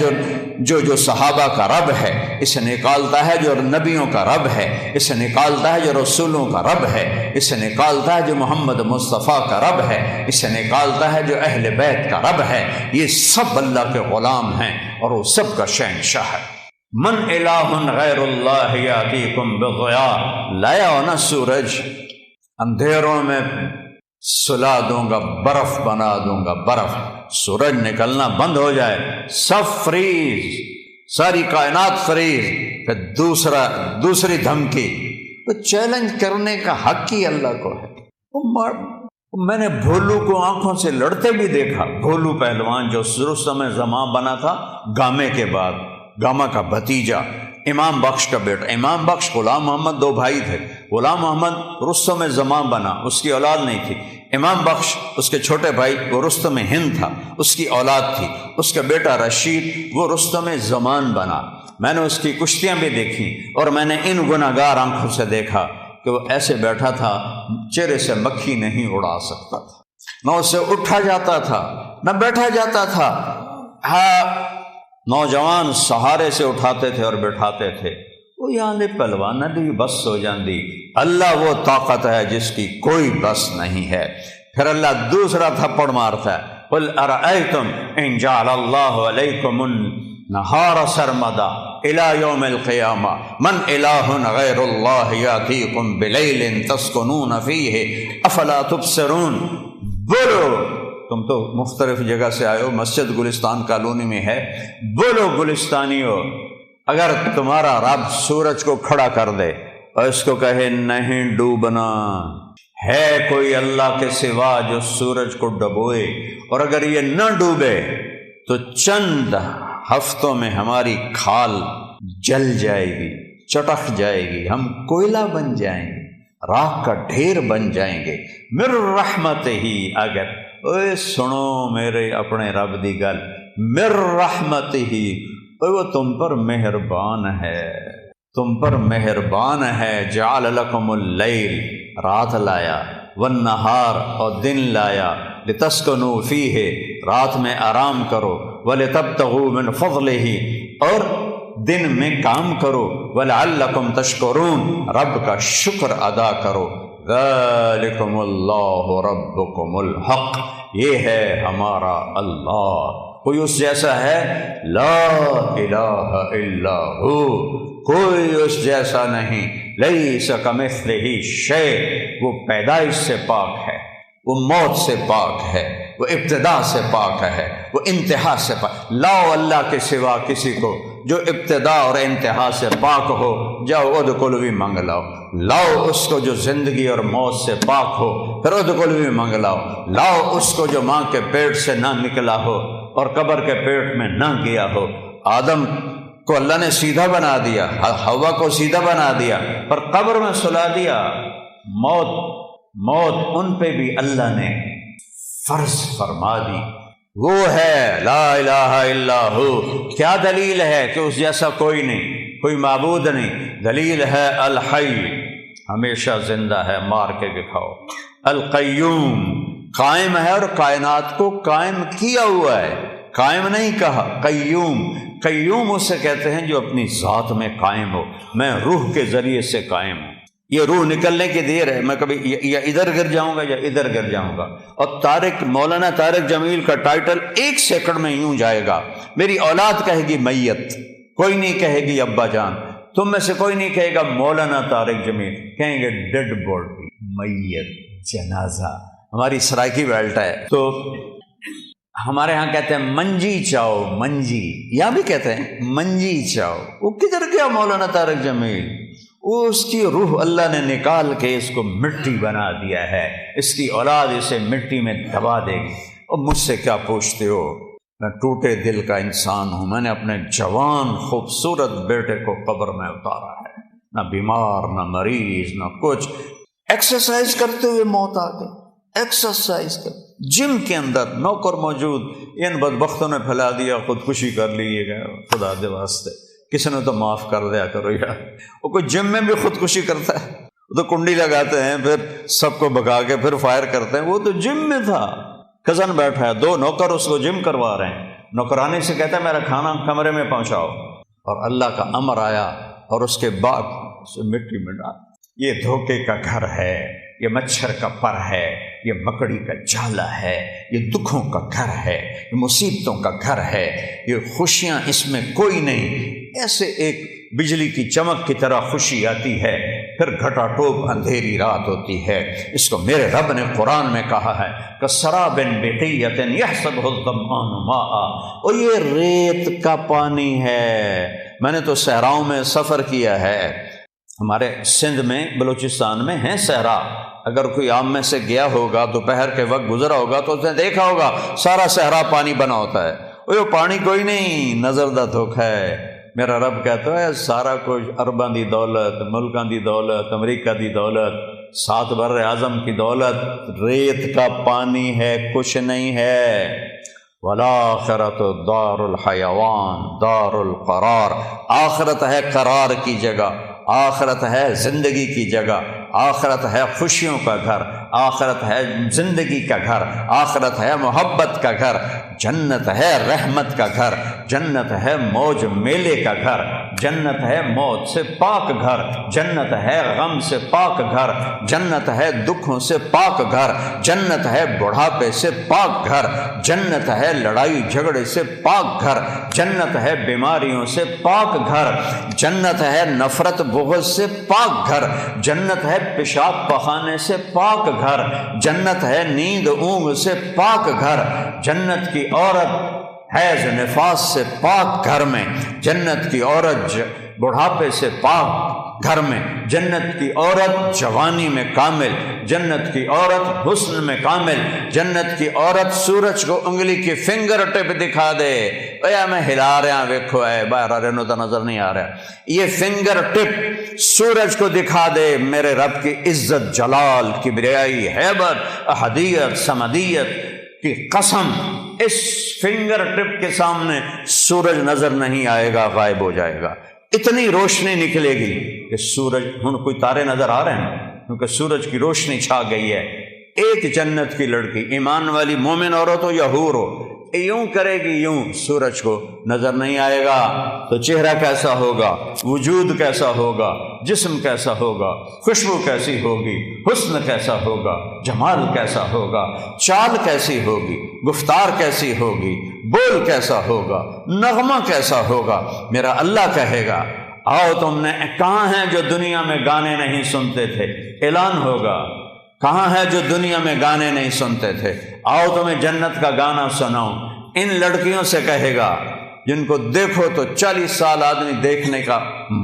جو صحابہ کا رب ہے، اسے نکالتا ہے جو نبیوں کا رب ہے، اسے نکالتا ہے جو رسولوں کا رب ہے، اسے نکالتا ہے جو محمد مصطفیٰ کا رب ہے، اسے نکالتا ہے جو اہل بیت کا رب ہے۔ یہ سب اللہ کے غلام ہیں اور وہ سب کا شہنشاہ ہے۔ من الہ غیر اللہ یاتیکم بضیاء، لایا ہو نا سورج، اندھیروں میں سلا دوں گا، برف بنا دوں گا، برف، سورج نکلنا بند ہو جائے، سب فریز، ساری کائنات فریز، پھر دوسری دھمکی، تو چیلنج کرنے کا حق ہی اللہ کو ہے۔ میں نے بھولو کو آنکھوں سے لڑتے بھی دیکھا، بھولو پہلوان جو رستم زماں بنا تھا گامے کے بعد، گاما کا بھتیجا، امام بخش کا بیٹا، امام بخش غلام محمد دو بھائی تھے، غلام محمد رستم زماں بنا، اس کی اولاد نہیں تھی، امام بخش اس کے چھوٹے بھائی وہ رستم ہند تھا، اس کی اولاد تھی، اس کا بیٹا رشید وہ رستم زمان بنا۔ میں نے اس کی کشتیاں بھی دیکھی اور میں نے ان گناہگار آنکھوں سے دیکھا کہ وہ ایسے بیٹھا تھا، چہرے سے مکھی نہیں اڑا سکتا تھا، نہ اسے اٹھا جاتا تھا نہ بیٹھا جاتا تھا، نوجوان سہارے سے اٹھاتے تھے اور بٹھاتے تھے، وہ یہاں دے پہلوان دی بس ہو جاندی۔ اللہ وہ طاقت ہے جس کی کوئی بس نہیں ہے۔ پھر اللہ دوسرا تھپڑ مارتا ہے، قل ارأیتم ان جعل اللہ علیکم النہار سرمدا الی یوم القیامہ من الہ غیر اللہ یاتیکم بلیل تسکنون فیہ افلا تبصرون۔ بولو، تم تو مختلف جگہ سے آئے ہو، مسجد گلستان کالونی میں ہے، بولو گلستانیو، اگر تمہارا رب سورج کو کھڑا کر دے اور اس کو کہے نہیں ڈوبنا، ہے کوئی اللہ کے سوا جو سورج کو ڈبوئے، اور اگر یہ نہ ڈوبے تو چند ہفتوں میں ہماری کھال جل جائے گی، چٹک جائے گی، ہم کوئلہ بن جائیں گے، راکھ کا ڈھیر بن جائیں گے، مر رحمت ہی، اگر اوے سنو میرے اپنے رب دی گل، مر رحمت ہی، وہ تم پر مہربان ہے، تم پر مہربان ہے، جعل لکم اللیل، رات لایا، والنہار، اور دن لایا، لتسکنوا فیہ، رات میں آرام کرو، ولتبتغوا من فضلہ، اور دن میں کام کرو، ولعلکم تشکرون، رب کا شکر ادا کرو۔ ذالکم اللہ ربکم الحق، یہ ہے ہمارا اللہ، کوئی اس جیسا ہے؟ لا الہ الا ہو، کوئی اس جیسا نہیں، لیس کمثلہ شیء، وہ پیدائش سے پاک ہے، وہ موت سے پاک ہے، وہ ابتدا سے پاک ہے، وہ انتہا سے پاک۔ لاؤ اللہ کے سوا کسی کو جو ابتدا اور انتہا سے پاک ہو، جاؤ ادخلوا منگ لاؤ، لاؤ اس کو جو زندگی اور موت سے پاک ہو، پھر ادخلوا منگ لاؤ، لاؤ اس کو جو ماں کے پیٹ سے نہ نکلا ہو اور قبر کے پیٹ میں نہ گیا ہو۔ آدم کو اللہ نے سیدھا بنا دیا، حوا کو سیدھا بنا دیا، پر قبر میں سلا دیا۔ موت ان پہ بھی اللہ نے فرض فرما دی، وہ ہے لا الہ الا ہو۔ کیا دلیل ہے کہ اس جیسا کوئی نہیں، کوئی معبود نہیں؟ دلیل ہے الحی، ہمیشہ زندہ ہے، مار کے دکھاؤ۔ القیوم، قائم ہے اور کائنات کو قائم کیا ہوا ہے، قائم نہیں کہا، قیوم۔ قیوم اسے کہتے ہیں جو اپنی ذات میں قائم ہو، میں روح کے ذریعے سے قائم ہوں، یہ روح نکلنے کی دیر ہے، میں کبھی یا ادھر گر جاؤں گا یا ادھر گر جاؤں گا۔ اور مولانا طارق جمیل کا ٹائٹل 1 سیکنڈ میں یوں جائے گا، میری اولاد کہے گی میت، کوئی نہیں کہے گی ابا جان، تم میں سے کوئی نہیں کہے گا مولانا طارق جمیل، کہیں گے ڈیڈ باڈی، میت، جنازہ۔ ہماری سرائکی بیلٹ ہے تو ہمارے ہاں کہتے ہیں منجی چاؤ، منجی، یہاں بھی کہتے ہیں منجی چاؤ۔ وہ کدھر گیا مولانا طارق جمیل؟ وہ اس کی روح اللہ نے نکال کے اس کو مٹی بنا دیا ہے، اس کی اولاد اسے مٹی میں دبا دے گی۔ اور مجھ سے کیا پوچھتے ہو؟ میں ٹوٹے دل کا انسان ہوں، میں نے اپنے جوان خوبصورت بیٹے کو قبر میں اتارا ہے، نہ بیمار نہ مریض نہ کچھ، ایکسرسائز کرتے ہوئے موت آ گئی، ایکسرسائز کر، جم کے اندر نوکر موجود، ان بدبختوں نے پھیلا دیا، خودکشی کر لی، یہ گئے، خدا دے واسطے کسی نے تو معاف کر دیا کرو یار۔ وہ کوئی جم میں بھی خودکشی کرتا ہے؟ وہ تو کنڈی لگاتے ہیں، پھر سب کو بھگا کے پھر فائر کرتے ہیں، وہ تو جم میں تھا، کزن بیٹھا ہے، 2 نوکر اس کو جم کروا رہے ہیں، نوکرانی سے کہتا ہے میرا کھانا کمرے میں پہنچاؤ، اور اللہ کا امر آیا اور اس کے بعد اسے مٹی میں ڈال۔ یہ دھوکے کا گھر ہے، یہ مچھر کا پر ہے، یہ مکڑی کا جالا ہے، یہ دکھوں کا گھر ہے، یہ مصیبتوں کا گھر ہے، یہ خوشیاں اس میں کوئی نہیں۔ ایسے ایک بجلی کی چمک کی طرح خوشی آتی ہے، پھر گھٹا ٹوپ اندھیری رات ہوتی ہے۔ اس کو میرے رب نے قرآن میں کہا ہے کسراب بقیۃ یحسبہ الظمآن ماء، اور یہ ریت کا پانی ہے۔ میں نے تو صحراؤں میں سفر کیا ہے، ہمارے سندھ میں بلوچستان میں ہیں صحرا، اگر کوئی عام میں سے گیا ہوگا دوپہر کے وقت گزرا ہوگا تو اس نے دیکھا ہوگا سارا صحرا پانی بنا ہوتا ہے، وہ پانی کوئی نہیں، نظر دا دھوکھا ہے۔ میرا رب کہتا ہے سارا کچھ، ارباں دی دولت، ملکاں دی دولت، امریکہ دی دولت، 7 بر اعظم کی دولت ریت کا پانی ہے، کچھ نہیں ہے۔ والآخرۃ دار الحیوان دار القرار، آخرت ہے قرار کی جگہ، آخرت ہے زندگی کی جگہ، آخرت ہے خوشیوں کا گھر، آخرت ہے زندگی کا گھر، آخرت ہے محبت کا گھر، جنت ہے رحمت کا گھر، جنت ہے موج میلے کا گھر، جنت ہے موت سے پاک گھر، جنت ہے غم سے پاک گھر، جنت ہے دکھوں سے پاک گھر، جنت ہے بڑھاپے سے پاک گھر، جنت ہے لڑائی جھگڑے سے پاک گھر، جنت ہے بیماریوں سے پاک گھر، جنت ہے نفرت بغض سے پاک گھر، جنت ہے پیشاب پخانے سے پاک گھر، جنت ہے نیند اونگ سے پاک گھر، جنت کی عورت حیض نفاس سے پاک گھر میں، جنت کی عورت بڑھاپے سے پاک گھر میں، جنت کی عورت جوانی میں کامل، جنت کی عورت حسن میں کامل، جنت کی عورت سورج کو انگلی کی فنگر ٹپ دکھا دے، اے میں ہلا رہا ویکھو اے باہر رہنو تو نظر نہیں آ رہا، یہ فنگر ٹپ سورج کو دکھا دے میرے رب کی عزت جلال کبریائی ہیبت احدیت سمدیت کی قسم، اس فنگر ٹپ کے سامنے سورج نظر نہیں آئے گا، غائب ہو جائے گا، اتنی روشنی نکلے گی کہ سورج، ہن کوئی تارے نظر آ رہے ہیں کیونکہ سورج کی روشنی چھا گئی ہے۔ ایک جنت کی لڑکی ایمان والی مومن عورت ہو یا حور ہو، یوں کرے گی، یوں سورج کو نظر نہیں آئے گا، تو چہرہ کیسا ہوگا، وجود کیسا ہوگا، جسم کیسا ہوگا، خوشبو کیسی ہوگی، حسن کیسا ہوگا، جمال کیسا ہوگا، چال کیسی ہوگی، گفتار کیسی ہوگی، بول کیسا ہوگا، نغمہ کیسا ہوگا۔ میرا اللہ کہے گا آؤ تم نے، کہاں ہیں جو دنیا میں گانے نہیں سنتے تھے، اعلان ہوگا، کہاں ہے جو دنیا میں گانے نہیں سنتے تھے، آؤ تمہیں جنت کا گانا سناؤں۔ ان لڑکیوں سے کہے گا جن کو دیکھو تو 40 سال آدمی دیکھنے کا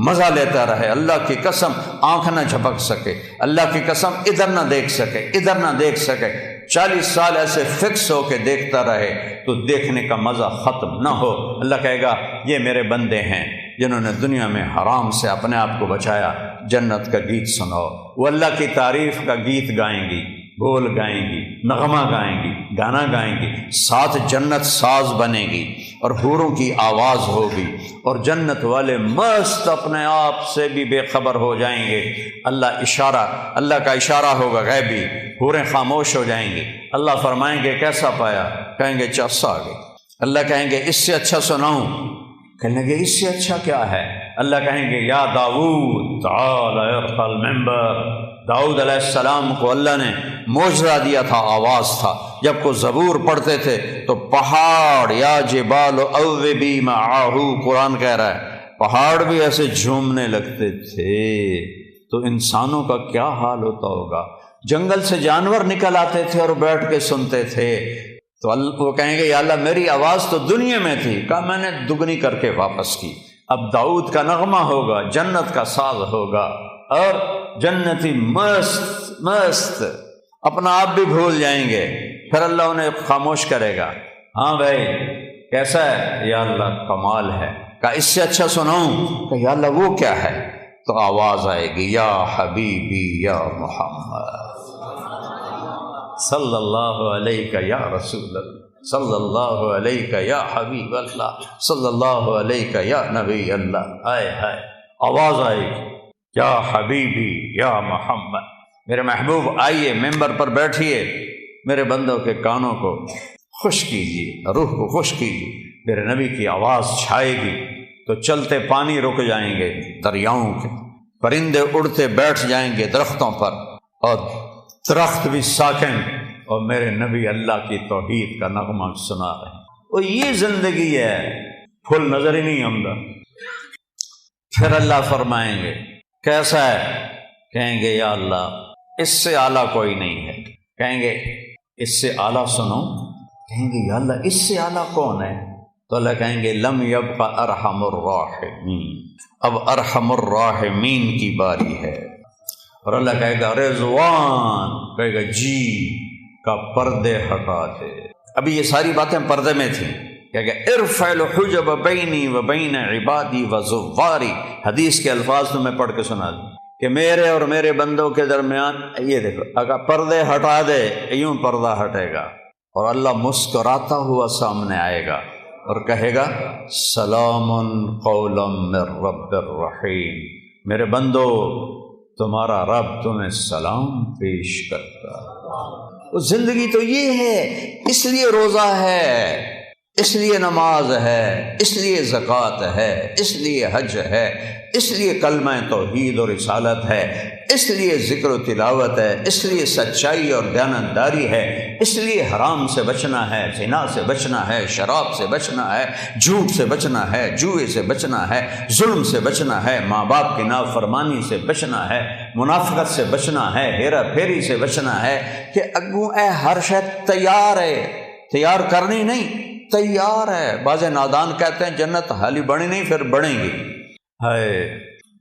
مزہ لیتا رہے، اللہ کی قسم آنکھ نہ جھپک سکے، اللہ کی قسم ادھر نہ دیکھ سکے، ادھر نہ دیکھ سکے، 40 سال ایسے فکس ہو کے دیکھتا رہے تو دیکھنے کا مزہ ختم نہ ہو۔ اللہ کہے گا یہ میرے بندے ہیں جنہوں نے دنیا میں حرام سے اپنے آپ کو بچایا، جنت کا گیت سناؤ۔ وہ اللہ کی تعریف کا گیت گائیں گی، بول گائیں گی، نغمہ گائیں گی، گانا گائیں گی، ساتھ جنت ساز بنے گی اور حوروں کی آواز ہوگی، اور جنت والے مست اپنے آپ سے بھی بے خبر ہو جائیں گے۔ اللہ کا اشارہ ہوگا غیبی، حوریں خاموش ہو جائیں گی۔ اللہ فرمائیں گے کیسا پایا؟ کہیں گے چس آ گئی۔ اللہ کہیں گے اس سے اچھا سناؤں؟ کہنے لگے اس سے اچھا کیا ہے؟ اللہ کہیں گے یا داؤد تعال ارقى المنبر۔ داؤد علیہ السلام کو اللہ نے معجزہ دیا تھا، آواز تھا، جب کو زبور پڑھتے تھے تو پہاڑ یا جبال اوبی معاہ، قرآن کہہ رہا ہے پہاڑ بھی ایسے جھومنے لگتے تھے۔ تو انسانوں کا کیا حال ہوتا ہوگا؟ جنگل سے جانور نکل آتے تھے اور بیٹھ کے سنتے تھے، تو وہ کہیں گے یا اللہ میری آواز تو دنیا میں تھی، کہا میں نے دگنی کر کے واپس کی۔ اب داؤد کا نغمہ ہوگا، جنت کا ساز ہوگا، اور جنتی مست مست اپنا آپ بھی بھول جائیں گے۔ پھر اللہ انہیں خاموش کرے گا، ہاں بھائی کیسا ہے؟ یا اللہ کمال ہے۔ کہا اس سے اچھا سناؤں؟ کہ یا اللہ وہ کیا ہے؟ تو آواز آئے گی یا حبیبی یا محمد صلی اللہ علیہ یا رسول اللہ، صلی اللہ علیہ یا حبیب اللہ، صلی اللہ علیہ یا نبی اللہ۔ آئے ہائے آواز آئے گی یا حبیبی یا محمد، میرے محبوب آئیے ممبر پر بیٹھیے، میرے بندوں کے کانوں کو خوش کیجیے، روح کو خوش کیجیے۔ میرے نبی کی آواز چھائے گی تو چلتے پانی رک جائیں گے، دریاؤں کے پرندے اڑتے بیٹھ جائیں گے درختوں پر، اور درخت بھی ساکن، اور میرے نبی اللہ کی توحید کا نغمہ سنا رہے ہیں۔ اور یہ زندگی ہے، پھول نظر ہی نہیں آمدہ۔ پھر اللہ فرمائیں گے کیسا ہے؟ کہیں گے یا اللہ اس سے اعلیٰ کوئی نہیں ہے۔ کہیں گے اس سے اعلیٰ سنو؟ کہیں گے یا اللہ اس سے اعلیٰ کون ہے؟ تو اللہ کہیں گے لم یبق ارحم الراحمین، اب ارحم الراحمین کی باری ہے۔ اور اللہ کہے گا رضوان، کہے گا جی کا پردے ہٹا دے۔ ابھی یہ ساری باتیں پردے میں تھیں، کہے گا ارفع الحجب بینی و بین عبادی و زواری۔ حدیث کے الفاظ تو میں پڑھ کے سنا دوں کہ میرے اور میرے بندوں کے درمیان، یہ دیکھو اگر پردے ہٹا دے یوں پردہ ہٹے گا، اور اللہ مسکراتا ہوا سامنے آئے گا اور کہے گا سلام قولا من رب الرحیم، میرے بندو تمہارا رب تمہیں سلام پیش کرتا۔ زندگی تو یہ ہے، اس لیے روزہ ہے، اس لیے نماز ہے، اس لیے زکوٰۃ ہے، اس لیے حج ہے، اس لیے کلمہ توحید اور رسالت ہے، اس لیے ذکر و تلاوت ہے، اس لیے سچائی اور دیانتداری ہے، اس لیے حرام سے بچنا ہے، زنا سے بچنا ہے، شراب سے بچنا ہے، جھوٹ سے بچنا ہے، جوئے سے بچنا ہے، ظلم سے بچنا ہے، ماں باپ کی نافرمانی سے بچنا ہے، منافقت سے بچنا ہے، ہیرا پھیری سے بچنا ہے۔ کہ اگوں اے ہر شے تیار ہے، تیار کرنی نہیں، تیار ہے۔ بعض نادان کہتے ہیں جنت حالی بنی نہیں پھر بڑھیں گی۔ ہائے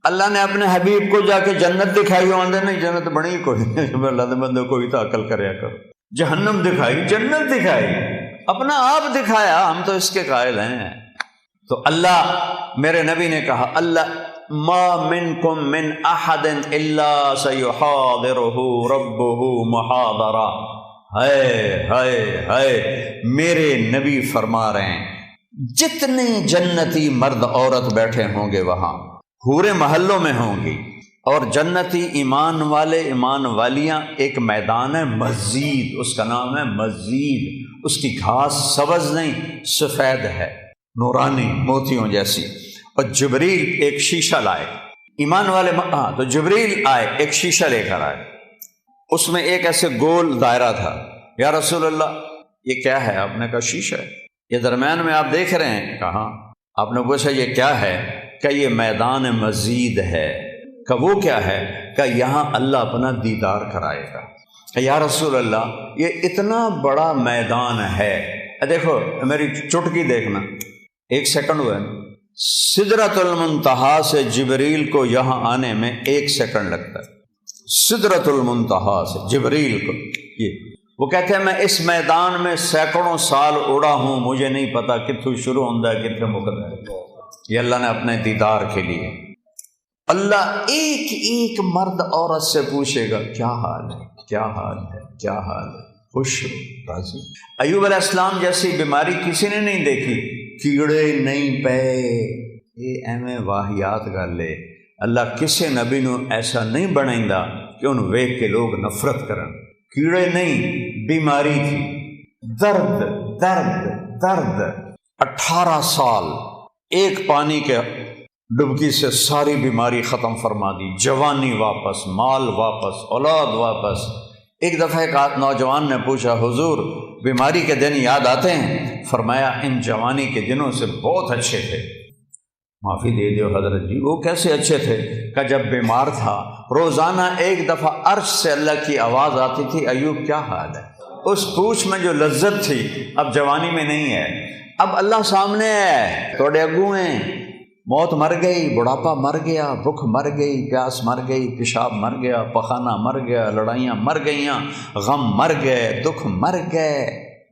اللہ نے اپنے حبیب کو جا کے جنت دکھائی، آندے نہیں جنت بنی کوئی نہیں، اللہ نے بندے کوئی تو عقل کریا کرو۔ جہنم دکھائی، جنت دکھائی، اپنا آپ دکھایا، ہم تو اس کے قائل ہیں۔ تو اللہ، میرے نبی نے کہا اللہ ما منکم من احد الا سیحاضرہ ربہ محاضرہ۔ ہائے ہائے ہائے، میرے نبی فرما رہے ہیں جتنے جنتی مرد عورت بیٹھے ہوں گے وہاں پورے محلوں میں ہوں گی، اور جنتی ایمان والے ایمان والیاں، ایک میدان ہے مسجد، اس کا نام ہے مسجد، اس کی گھاس سبز نہیں سفید ہے، نورانی موتیوں جیسی۔ اور جبریل ایک شیشہ لائے، ایمان والے تو جبریل آئے ایک شیشہ لے کر آئے، اس میں ایک ایسے گول دائرہ تھا۔ یا رسول اللہ یہ کیا ہے؟ آپ نے کہا شیشہ ہے، یہ درمیان میں آپ دیکھ رہے ہیں۔ کہاں؟ آپ نے پوچھا یہ کیا ہے؟ کہ یہ میدان مزید ہے۔ کہ وہ کیا ہے؟ کہ یہاں اللہ اپنا دیدار کرائے گا۔ کہ یا رسول اللہ یہ اتنا بڑا میدان ہے، دیکھو میری چٹکی دیکھنا، ایک سیکنڈ ہوئے، سدرۃ المنتہا سے جبریل کو یہاں آنے میں 1 سیکنڈ لگتا ہے، سدرۃ المنتہا سے جبریل کو۔ یہ وہ کہتے ہیں میں اس میدان میں سینکڑوں سال اڑا ہوں، مجھے نہیں پتا کتوں شروع ہوتا ہے کتنے مکمل ہے۔ یہ اللہ نے اپنے دیدار کے لیے، اللہ ایک ایک مرد عورت سے پوچھے گا کیا حال ہے، کیا حال ہے، کیا حال ہے، خوش راضی۔ ایوب علیہ السلام جیسی بیماری کسی نے نہیں دیکھی، کیڑے نہیں پے، یہ ایویں واہیات گل ہے۔ اللہ کسی نبی نو ایسا نہیں بنائندا کہ انہوں ویکھ کے لوگ نفرت کرن۔ کیڑے نہیں، بیماری تھی، درد درد درد۔ 18 سال ایک پانی کے ڈبکی سے ساری بیماری ختم فرما دی، جوانی واپس، مال واپس، اولاد واپس۔ ایک دفعہ ایک نوجوان نے پوچھا، حضور بیماری کے دن یاد آتے ہیں؟ فرمایا ان جوانی کے دنوں سے بہت اچھے تھے۔ معافی دے دیو حضرت جی، وہ کیسے اچھے تھے؟ کہ جب بیمار تھا روزانہ ایک دفعہ عرش سے اللہ کی آواز آتی تھی، ایوب کیا حال ہے؟ اس پوچھ میں جو لذت تھی اب جوانی میں نہیں ہے۔ اب اللہ سامنے ہے، توڑے اگوں ہیں، موت مر گئی، بڑھاپا مر گیا، بھوک مر گئی، پیاس مر گئی، پیشاب مر گیا، پخانہ مر گیا، لڑائیاں مر گئیاں، غم مر گئے، دکھ مر گئے،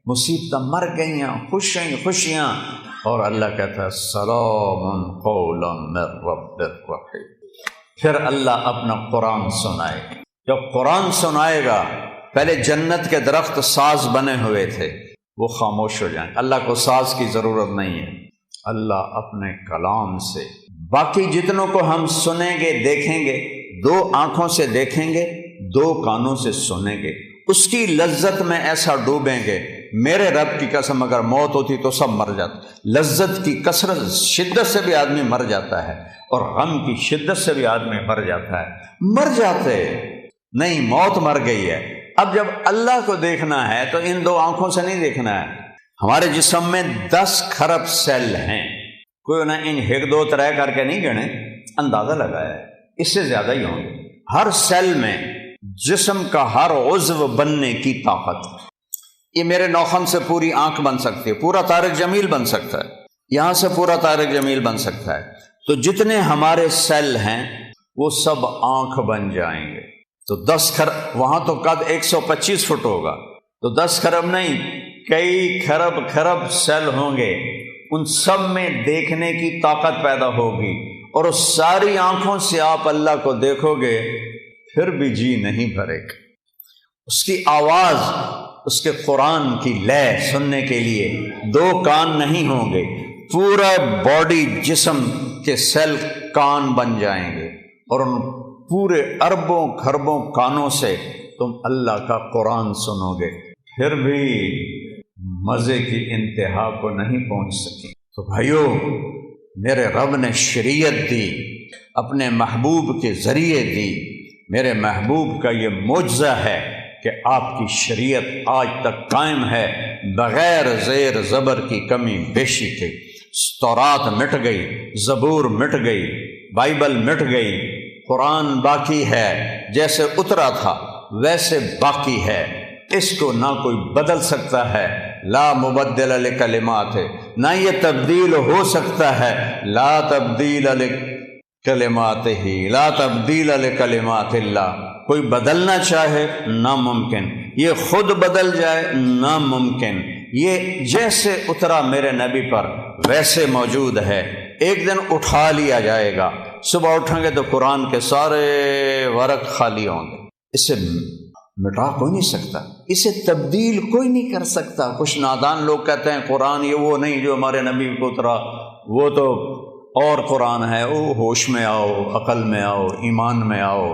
مصیبتیں مر گئیاں، خوشیاں، اور اللہ کہتا ہے سلام قولا من رب الرحیم۔ پھر اللہ اپنا قرآن سنائے۔ جب قرآن سنائے گا، پہلے جنت کے درخت ساز بنے ہوئے تھے، وہ خاموش ہو جائیں۔ اللہ کو ساز کی ضرورت نہیں ہے، اللہ اپنے کلام سے باقی جتنوں کو ہم سنیں گے، دیکھیں گے، 2 آنکھوں سے دیکھیں گے، 2 کانوں سے سنیں گے، اس کی لذت میں ایسا ڈوبیں گے۔ میرے رب کی قسم اگر موت ہوتی تو سب مر جاتے۔ لذت کی کثرت شدت سے بھی آدمی مر جاتا ہے، اور غم کی شدت سے بھی آدمی مر جاتا ہے۔ مر جاتے نہیں، موت مر گئی ہے۔ اب جب اللہ کو دیکھنا ہے تو ان 2 آنکھوں سے نہیں دیکھنا ہے۔ ہمارے جسم میں 10 کھرب سیل ہیں، کوئی انہیں ان 1 2 3 کر کے نہیں گنے، اندازہ لگایا ہے، اس سے زیادہ ہی ہوں گے۔ ہر سیل میں جسم کا ہر عضو بننے کی طاقت۔ یہ میرے نوخن سے پوری آنکھ بن سکتی ہے، پورا طارق جمیل بن سکتا ہے، یہاں سے پورا طارق جمیل بن سکتا ہے۔ تو جتنے ہمارے سیل ہیں وہ سب آنکھ بن جائیں گے۔ تو 10 کھرب، وہاں تو قد 125 فٹ ہوگا، تو 10 کھرب نہیں، کئی کھرب سیل ہوں گے، ان سب میں دیکھنے کی طاقت پیدا ہوگی، اور اس ساری آنکھوں سے آپ اللہ کو دیکھو گے، پھر بھی جی نہیں بھرے گا۔ اس کی آواز، اس کے قرآن کی لے سننے کے لیے 2 کان نہیں ہوں گے، پورا باڈی جسم کے سیل کان بن جائیں گے، اور ان پورے اربوں کھربوں کانوں سے تم اللہ کا قرآن سنو گے، پھر بھی مزے کی انتہا کو نہیں پہنچ سکی۔ تو بھائیو، میرے رب نے شریعت دی، اپنے محبوب کے ذریعے دی۔ میرے محبوب کا یہ معجزہ ہے کہ آپ کی شریعت آج تک قائم ہے، بغیر زیر زبر کی، کمی بیشی کے۔ تورات مٹ گئی، زبور مٹ گئی، بائبل مٹ گئی، قرآن باقی ہے، جیسے اترا تھا ویسے باقی ہے، اس کو نہ کوئی بدل سکتا ہے، لا مبدل لکلمات، نہ یہ تبدیل ہو سکتا ہے، لا تبدیل لکلمات ہی، لا تبدیل لکلمات اللہ۔ کوئی بدلنا چاہے ناممکن، یہ خود بدل جائے ناممکن۔ یہ جیسے اترا میرے نبی پر ویسے موجود ہے، ایک دن اٹھا لیا جائے گا۔ صبح اٹھیں گے تو قرآن کے سارے ورق خالی ہوں گے۔ اسے مٹا کوئی نہیں سکتا، اسے تبدیل کوئی نہیں کر سکتا۔ کچھ نادان لوگ کہتے ہیں قرآن یہ وہ نہیں جو ہمارے نبی کو اترا، وہ تو اور قرآن ہے۔ او ہوش میں آؤ، عقل میں آؤ، ایمان میں آؤ۔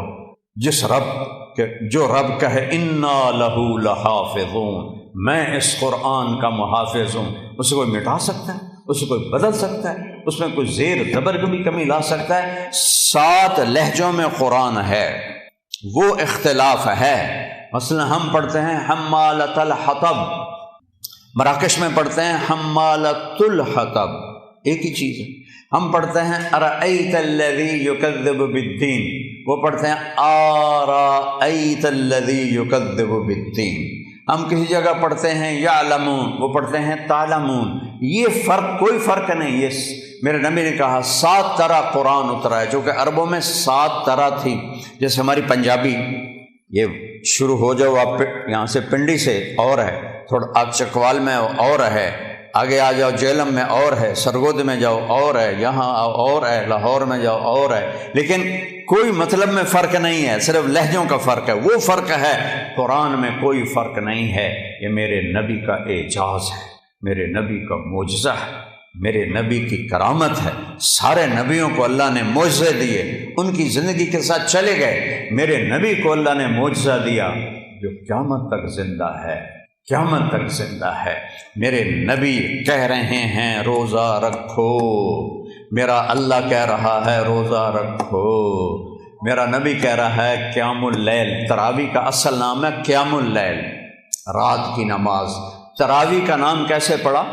جس رب کے جو رب کہے انا لہو لحافظون، میں اس قرآن کا محافظ ہوں، اسے کوئی مٹا سکتا ہے؟ اسے کوئی بدل سکتا ہے؟ اس میں کوئی زیر زبر کی بھی کمی لا سکتا ہے؟ 7 لہجوں میں قرآن ہے، وہ اختلاف ہے۔ مثلا ہم پڑھتے ہیں حمالۃ الحطب، مراکش میں پڑھتے ہیں حمالۃ الحطب، ایک ہی چیز ہے۔ ہم پڑھتے ہیں ارأیت الذی یکذب بالدین، وہ پڑھتے ہیں آرأیت الذی یکذب بالدین۔ ہم کسی جگہ پڑھتے ہیں یعلمون، وہ پڑھتے ہیں تعلمون۔ یہ فرق، کوئی فرق نہیں۔ یہ میرے نبی نے کہا 7 طرح قرآن اترا ہے، چونکہ عربوں میں 7 طرح تھی۔ جیسے ہماری پنجابی، یہ شروع ہو جاؤ آپ یہاں سے پنڈی سے اور ہے، تھوڑا آپ چکوال میں اور ہے، آگے آ جاؤ جہلم میں اور ہے، سرگود میں جاؤ اور ہے، یہاں آؤ اور ہے، لاہور میں جاؤ اور ہے، لیکن کوئی مطلب میں فرق نہیں ہے، صرف لہجوں کا فرق ہے۔ وہ فرق ہے، قرآن میں کوئی فرق نہیں ہے۔ یہ میرے نبی کا اعجاز ہے، میرے نبی کا معجزہ ہے، میرے نبی کی کرامت ہے۔ سارے نبیوں کو اللہ نے معجزے دیے، ان کی زندگی کے ساتھ چلے گئے۔ میرے نبی کو اللہ نے معجزہ دیا جو قیامت تک زندہ ہے، قیامت تک زندہ ہے۔ میرے نبی کہہ رہے ہیں روزہ رکھو، میرا اللہ کہہ رہا ہے روزہ رکھو، میرا نبی کہہ رہا ہے قیام اللیل۔ تراویح کا اصل نام ہے قیام اللیل، رات کی نماز۔ تراویح کا نام کیسے پڑا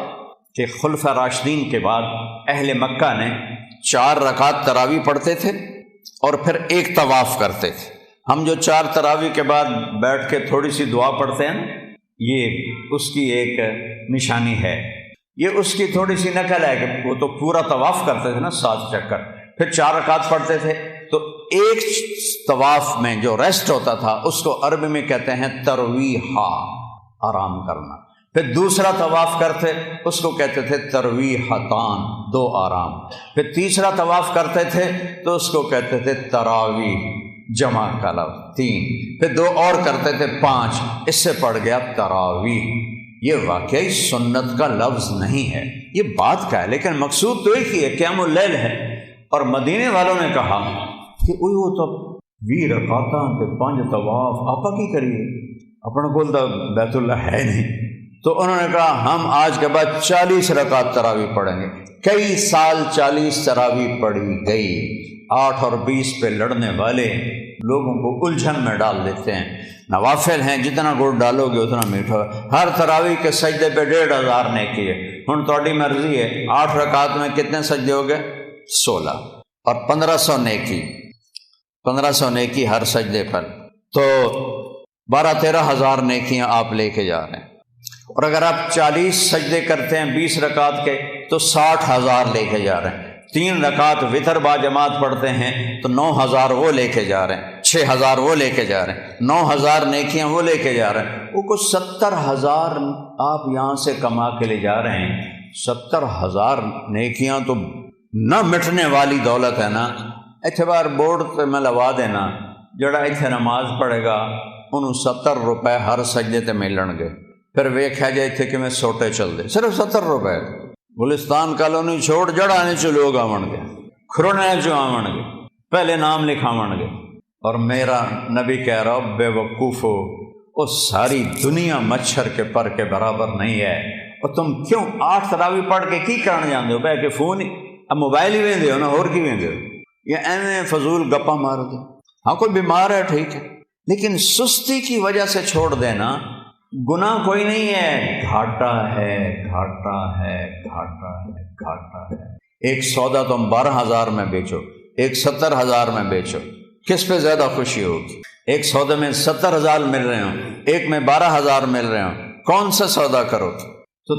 کہ خلفۂ راشدین کے بعد اہل مکہ نے 4 رکعت تراویح پڑھتے تھے اور پھر ایک طواف کرتے تھے۔ ہم جو 4 تراویح کے بعد بیٹھ کے تھوڑی سی دعا پڑھتے ہیں، یہ اس کی ایک نشانی ہے، یہ اس کی تھوڑی سی نقل ہے کہ وہ تو پورا طواف کرتے تھے نا 7 چکر، پھر 4 رکعت پڑھتے تھے، تو ایک طواف میں جو ریسٹ ہوتا تھا اس کو عربی میں کہتے ہیں ترویحا، آرام کرنا۔ پھر دوسرا طواف کرتے اس کو کہتے تھے ترویحتان، 2 آرام۔ پھر تیسرا طواف کرتے تھے تو اس کو کہتے تھے تراویح، جمع کا لفظ 3۔ پھر 2 اور کرتے تھے 5، اس سے پڑ گیا تراویح۔ یہ واقعی سنت کا لفظ نہیں ہے، یہ بات کا ہے، لیکن مقصود تو ایک ہی ہے، قیام اللیل ہے۔ اور مدینے والوں نے کہا کہ وہ تو 20 رکعتاں تے 5 طواف آپا کی کریے، اپنے کول تو بیت اللہ ہے نہیں۔ تو انہوں نے کہا ہم آج کے بعد 40 رکعت تراویح پڑھیں گے۔ کئی سال 40 تراویح پڑھی گئی۔ 8 اور 20 پہ لڑنے والے لوگوں کو الجھن میں ڈال دیتے ہیں۔ نوافل ہیں، جتنا گڑ ڈالو گے اتنا میٹھا۔ ہر تراویح کے سجدے پہ 1500 نیکی ہے۔ ہن تہاڈی مرضی ہے 8 رکعت میں کتنے سجدے ہو گئے؟ 16 اور 1500 نیکی، 1500 نیکی ہر سجدے پر، تو 12-13 ہزار نیکیاں آپ لے کے جا رہے ہیں۔ اور اگر آپ 40 سجدے کرتے ہیں 20 رکعت کے تو 60,000 لے کے جا رہے ہیں۔ 3 رکعت وتر با جماعت پڑھتے ہیں تو 9,000 وہ لے کے جا رہے ہیں، 6,000 وہ لے کے جا رہے ہیں، 9,000 نیکیاں وہ لے کے جا رہے ہیں۔ وہ کچھ 70,000 آپ یہاں سے کما کے لے جا رہے ہیں۔ 70,000 نیکیاں تو نہ مٹنے والی دولت ہے نا۔ اعتبار بورڈ تے میں لوا دینا، جڑا اتنے نماز پڑھے گا انہوں 70 روپے ہر سجدے تے ملن گے۔ پھر ویکھا جائے اتنے کہ میں سوٹے چل دے، صرف 70 روپے۔ گلستان کالونی چھوڑ جڑانے چ لوگ آون گے، کھرنے چ آون گے، پہلے نام لکھاون گے۔ اور میرا نبی کہہ رہا بے وقوف ہو، وہ ساری دنیا مچھر کے پر کے برابر نہیں ہے۔ اور تم کیوں 8 تراویح پڑھ کے کی کرنے جاندے ہو؟ بہ کے فون ہی اب موبائل ہی ویندے ہو نا، اور کی ویندے ہو؟ یہ ایویں فضول گپا مار دو۔ ہاں کوئی بیمار ہے ٹھیک ہے، لیکن سستی کی وجہ سے چھوڑ دینا گناہ کوئی نہیں ہے، گھاٹا ہے، گھاٹا ہے، گھاٹا ہے، گھاٹا ہے۔ ایک سودا تم 12,000 میں بیچو، ایک 70,000 میں بیچو، کس پہ زیادہ خوشی ہوگی؟ ایک سودے میں 70,000 مل رہے ہوں، ایک میں 12,000 مل رہے ہوں، کون سا سودا کرو؟ تو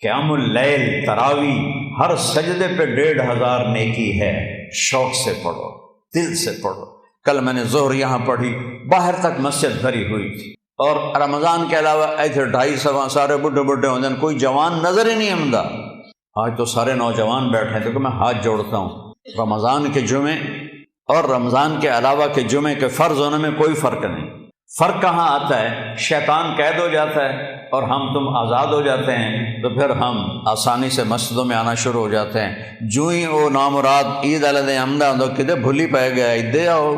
قیام اللیل، تراویح، ہر سجدے پہ 1,500 نیکی ہے۔ شوق سے پڑھو، دل سے پڑھو۔ کل میں نے ظہر یہاں پڑھی، باہر تک مسجد بھری ہوئی تھی، اور رمضان کے علاوہ ایتھے 250 سارے بڈھے بڈھے ہوتے ہیں، کوئی جوان نظر ہی نہیں آمدا۔ آج تو سارے نوجوان بیٹھے ہیں، تو کہ میں ہاتھ جوڑتا ہوں، رمضان کے جمعے اور رمضان کے علاوہ کے جمعے کے فرض ہونے میں کوئی فرق نہیں۔ فرق کہاں آتا ہے؟ شیطان قید ہو جاتا ہے اور ہم تم آزاد ہو جاتے ہیں، تو پھر ہم آسانی سے مسجدوں میں آنا شروع ہو جاتے ہیں۔ جو ہی وہ نامراد عید علیہ دے آمدہ تو کدے بھولی پہ گیا عیدے آؤ،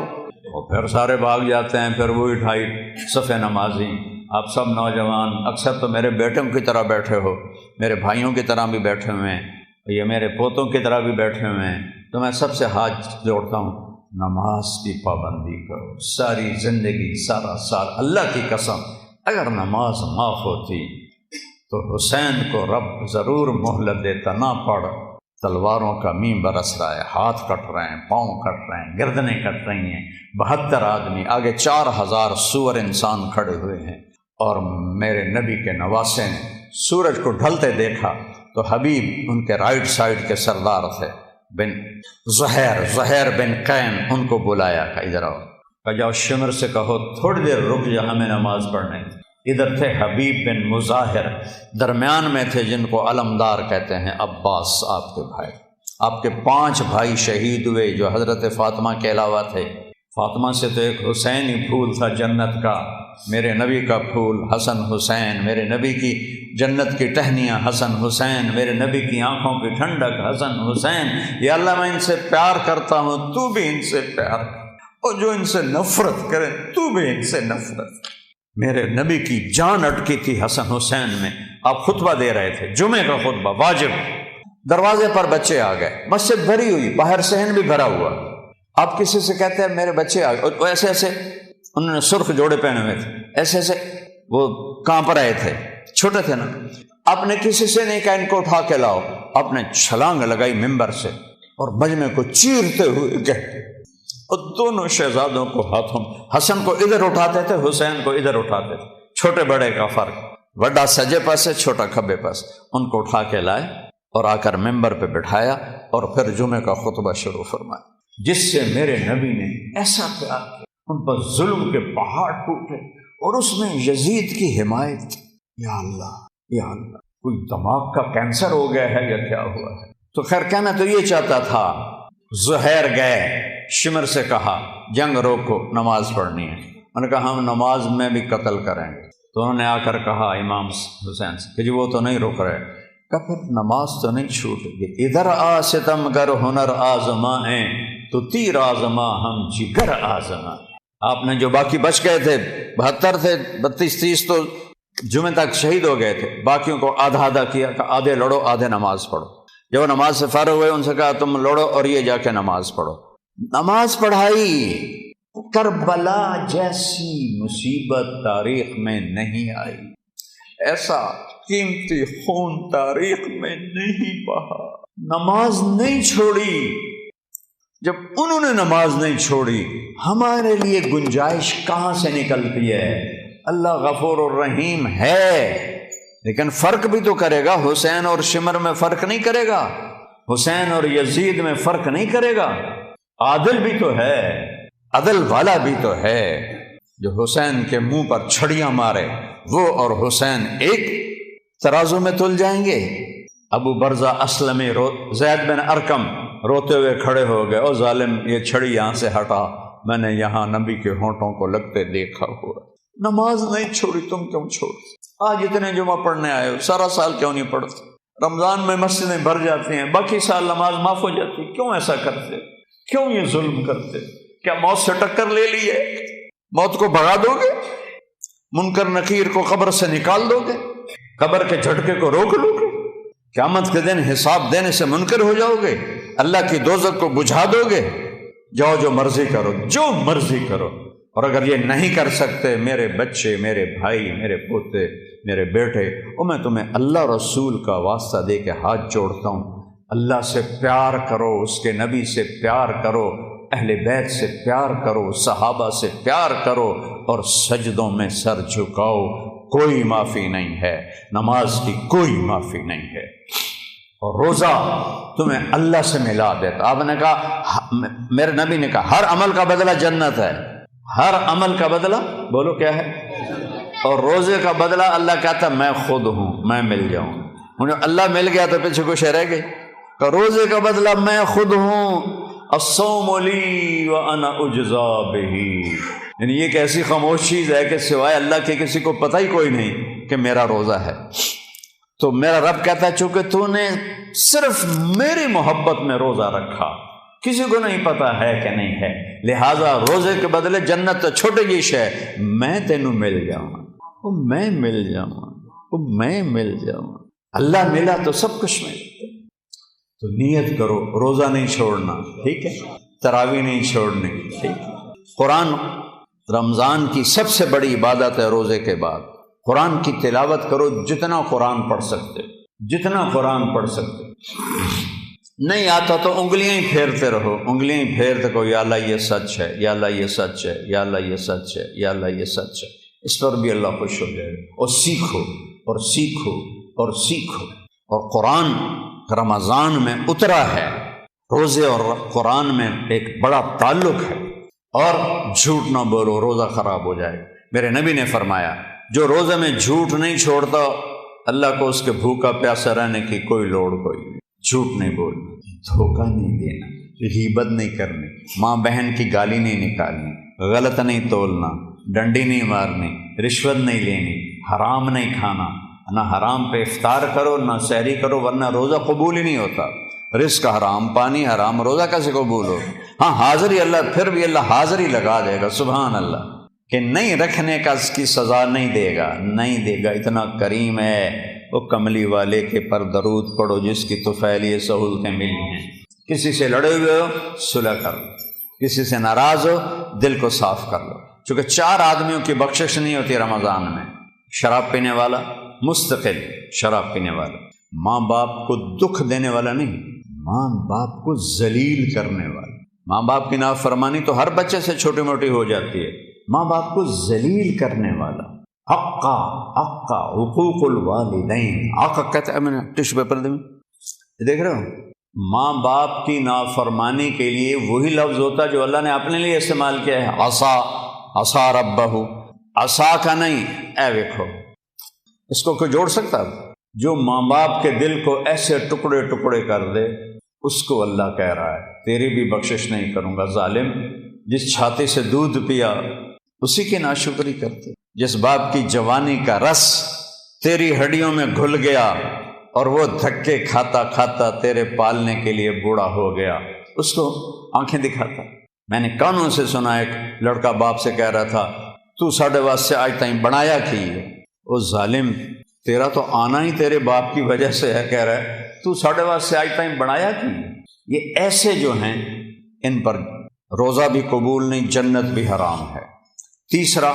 اور پھر سارے بھاگ جاتے ہیں۔ پھر وہی 2.5 صفحے نمازی، آپ سب نوجوان اکثر تو میرے بیٹوں کی طرح بیٹھے ہو، میرے بھائیوں کی طرح بھی بیٹھے ہوئے ہیں، یہ میرے پوتوں کی طرح بھی بیٹھے ہوئے ہیں۔ تو میں سب سے ہاتھ جوڑتا ہوں، نماز کی پابندی کرو ساری زندگی، سارا سال۔ اللہ کی قسم اگر نماز معاف ہوتی تو حسین کو رب ضرور مہلت دیتا۔ نہ پڑھ، تلواروں کا میم برس رہا ہے، ہاتھ کٹ رہے ہیں، پاؤں کٹ رہے ہیں، گردنیں کٹ رہی ہیں، 72 آدمی، آگے 4,000 سور انسان کھڑے ہوئے ہیں۔ اور میرے نبی کے نواسے نے سورج کو ڈھلتے دیکھا تو حبیب ان کے رائٹ سائڈ کے سردار تھے، بن زہیر بن قین، ان کو بلایا کہ ادھر آؤ، کہ جاؤ شمر سے کہو تھوڑی دیر رک جا، ہمیں نماز پڑھنے۔ ادھر تھے حبیب بن مظاہر، درمیان میں تھے جن کو علمدار کہتے ہیں عباس، آپ کے بھائی۔ آپ کے 5 بھائی شہید ہوئے جو حضرت فاطمہ کے علاوہ تھے۔ فاطمہ سے تو ایک حسین ہی پھول تھا جنت کا، میرے نبی کا پھول حسن حسین، میرے نبی کی جنت کی ٹہنیاں حسن حسین، میرے نبی کی آنکھوں کی ٹھنڈک حسن حسین۔ یا اللہ میں ان سے پیار کرتا ہوں، تو بھی ان سے پیار کر، اور جو ان سے نفرت کرے تو بھی ان سے نفرت۔ میرے نبی کی جان اٹکی تھی حسن حسین میں۔ آپ خطبہ دے رہے تھے، جمعے کا خطبہ واجب، دروازے پر بچے آ گئے، مسجد بھری ہوئی، باہر صحن بھی بھرا ہوا۔ آپ کسی سے کہتے ہیں میرے بچے آ گئے، اور ایسے ایسے انہوں نے سرخ جوڑے پہنے ہوئے تھے، ایسے ایسے وہ کانپ رہے تھے، چھوٹے تھے نا۔ آپ نے کسی سے نہیں کہا ان کو اٹھا کے لاؤ، آپ نے چھلانگ لگائی ممبر سے اور مجمع کو چیرتے ہوئے گئے، اور دونوں شہزادوں کو ہاتھوں، حسن کو ادھر اٹھاتے تھے، حسین کو ادھر اٹھاتے تھے، چھوٹے بڑے کا فرق، بڑا سجے پاسے چھوٹا کھبے پاس۔ ان کو اٹھا کے لائے اور آ کر ممبر پہ بٹھایا اور پھر جمعے کا خطبہ شروع فرمایا، جس سے میرے نبی نے ایسا پیار کیا، ان پر ظلم کے پہاڑ ٹوٹے، اور اس میں یزید کی حمایت۔ یا اللہ یا اللہ، کوئی دماغ کا کینسر ہو گیا ہے یا کیا ہوا ہے؟ تو خیر کہنا تو یہ چاہتا تھا۔ زہیر گئے، شمر سے کہا جنگ روکو، نماز پڑھنی ہے۔ انہوں نے کہا ہم نماز میں بھی قتل کریں گے۔ تو انہوں نے آ کر کہا امام حسین سے کہ جی وہ تو نہیں رک رہے، کہ پھر نماز تو نہیں چھوٹ گئی، ادھر آ ستم گر ہنر آزمائیں تو تیر آزما ہم جگر آزما۔ آپ نے جو باقی بچ گئے تھے 72 تھے، 32 30 تو جمعے تک شہید ہو گئے تھے، باقیوں کو آدھا آدھا کیا کہ آدھے لڑو آدھے نماز پڑھو۔ جب وہ نماز سے فارغ ہوئے ان سے کہا تم لڑو اور یہ جا کے نماز پڑھو۔ نماز پڑھائی۔ کربلا جیسی مصیبت تاریخ میں نہیں آئی، ایسا قیمتی خون تاریخ میں نہیں بہا۔ نماز نہیں چھوڑی۔ جب انہوں نے نماز نہیں چھوڑی، ہمارے لیے گنجائش کہاں سے نکلتی ہے؟ اللہ غفور الرحیم ہے، لیکن فرق بھی تو کرے گا۔ حسین اور شمر میں فرق نہیں کرے گا، حسین اور یزید میں فرق نہیں کرے گا۔ عادل بھی تو ہے، عدل والا بھی تو ہے۔ جو حسین کے منہ پر چھڑیاں مارے وہ اور حسین ایک ترازو میں تل جائیں گے۔ ابو برزہ اسلمی زید بن ارقم روتے ہوئے کھڑے ہو گئے، او ظالم یہ چھڑی یہاں سے ہٹا، میں نے یہاں نبی کے ہونٹوں کو لگتے دیکھا ہوا۔ نماز نہیں چھوڑی، تم کیوں چھوڑ؟ آج اتنے جمعہ پڑھنے آئے ہو، سارا سال کیوں نہیں پڑھتے؟ رمضان میں مسجدیں بھر جاتی ہیں، باقی سال نماز معاف ہو جاتی، کیوں ایسا کرتے؟ کیوں یہ ظلم کرتے؟ کیا موت سے ٹکر لے لی ہے؟ موت کو بھگا دو گے؟ منکر نکیر کو قبر سے نکال دو گے؟ قبر کے جھٹکے کو روک لو گے؟ قیامت کے دن حساب دینے سے منکر ہو جاؤ گے؟ اللہ کی دوزخ کو بجھا دو گے؟ جاؤ جو مرضی کرو، جو مرضی کرو۔ اور اگر یہ نہیں کر سکتے میرے بچے، میرے بھائی، میرے پوتے، میرے بیٹے، اور میں تمہیں اللہ رسول کا واسطہ دے کے ہاتھ جوڑتا ہوں، اللہ سے پیار کرو، اس کے نبی سے پیار کرو، اہل بیت سے پیار کرو، صحابہ سے پیار کرو، اور سجدوں میں سر جھکاؤ۔ کوئی معافی نہیں ہے، نماز کی کوئی معافی نہیں ہے۔ اور روزہ تمہیں اللہ سے ملا دیتا۔ آپ نے کہا، میرے نبی نے کہا ہر عمل کا بدلہ جنت ہے، ہر عمل کا بدلہ بولو کیا ہے؟ اور روزے کا بدلہ اللہ کہتا میں خود ہوں، میں مل جاؤں۔ مجھے اللہ مل گیا تو پیچھے کچھ رہ گئی کہ روزے کا بدلہ میں خود ہوں، الصوم لی وانا اجزا بہ۔ یعنی یہ ایک ایسی خاموش چیز ہے کہ سوائے اللہ کے کسی کو پتہ ہی کوئی نہیں کہ میرا روزہ ہے۔ تو میرا رب کہتا ہے چونکہ تو نے صرف میری محبت میں روزہ رکھا، کسی کو نہیں پتا ہے کہ نہیں ہے، لہٰذا روزے کے بدلے جنت تو چھوٹی جی شے، میں تینوں مل جاؤں، میں مل جاؤں، میں مل جاؤں۔ اللہ ملا تو سب کچھ مل۔ تو نیت کرو، روزہ نہیں چھوڑنا، ٹھیک ہے؟ تراویح نہیں چھوڑنی، ٹھیک ہے؟ قرآن رمضان کی سب سے بڑی عبادت ہے روزے کے بعد۔ قرآن کی تلاوت کرو، جتنا قرآن پڑھ سکتے، جتنا قرآن پڑھ سکتے۔ نہیں آتا تو انگلیاں ہی پھیرتے رہو، انگلیاں ہی پھیرتے کہو یا اللہ یہ سچ ہے، یا اللہ یہ سچ ہے، یا اللہ یہ سچ ہے، یا اللہ یہ سچ ہے۔ اس پر بھی اللہ خوش ہو جائے گا۔ اور سیکھو اور سیکھو اور سیکھو۔ اور قرآن رمضان میں اترا ہے، روزے اور قرآن میں ایک بڑا تعلق ہے۔ اور جھوٹ نہ بولو، روزہ خراب ہو جائے۔ میرے نبی نے فرمایا جو روزے میں جھوٹ نہیں چھوڑتا اللہ کو اس کے بھوکا پیاسا رہنے کی کوئی لوڑ کوئی نہیں۔ جھوٹ نہیں بولنا، دھوکہ نہیں دینا، غیبت نہیں کرنی، ماں بہن کی گالی نہیں نکالنی، غلط نہیں تولنا، ڈنڈی نہیں مارنی، رشوت نہیں لینی، حرام نہیں کھانا، نہ حرام پہ افطار کرو نہ سحری کرو ورنہ روزہ قبول ہی نہیں ہوتا۔ رزق حرام، پانی حرام، روزہ کیسے قبول ہو؟ ہاں حاضری اللہ، پھر بھی اللہ حاضری لگا دے گا، سبحان اللہ، کہ نہیں رکھنے کا اس کی سزا نہیں دے گا، نہیں دے گا۔ اتنا کریم ہے وہ کملی والے کے پر درود پڑھو جس کی طفیل یہ سہولتیں ملی ہیں۔ کسی سے لڑے ہوئے ہو صلح کر لو، کسی سے ناراض ہو دل کو صاف کر لو، چونکہ 4 آدمیوں کی بخشش نہیں ہوتی رمضان میں: شراب پینے والا، مستقل شراب پینے والا، ماں باپ کو دکھ دینے والا نہیں، ماں باپ کو ذلیل کرنے والا۔ ماں باپ کی نافرمانی تو ہر بچے سے چھوٹی موٹی ہو جاتی ہے، ماں باپ کو ذلیل کرنے والا۔ حقا حقوق الوالدین، آقا کہتے ہیں، میں نے ٹشو پیپر دیں دیکھ رہے ہو، ماں باپ کی نافرمانی کے لیے وہی لفظ ہوتا ہے جو اللہ نے اپنے لیے استعمال کیا ہے، عصا ربہ، عصا کا نہیں، اے ویکھو، اس کو کوئی جوڑ سکتا ہے؟ جو ماں باپ کے دل کو ایسے ٹکڑے ٹکڑے کر دے اس کو اللہ کہہ رہا ہے تیری بھی بخشش نہیں کروں گا۔ ظالم، جس چھاتی سے دودھ پیا اسی کی ناشکری کرتے، جس باپ کی جوانی کا رس تیری ہڈیوں میں گھل گیا اور وہ دھکے کھاتا کھاتا تیرے پالنے کے لیے بوڑھا ہو گیا، اس کو آنکھیں دکھاتا۔ میں نے کانوں سے سنا ایک لڑکا باپ سے کہہ رہا تھا تو ساڑھے واسطے آج تائیں بنایا کی ہے؟ او ظالم، تیرا تو آنا ہی تیرے باپ کی وجہ سے ہے، کہہ رہا ہے تو ساڑھے واسطے آج تائیں بنایا کی ہے۔ یہ ایسے جو ہیں ان پر روزہ بھی قبول نہیں، جنت بھی حرام ہے۔ تیسرا،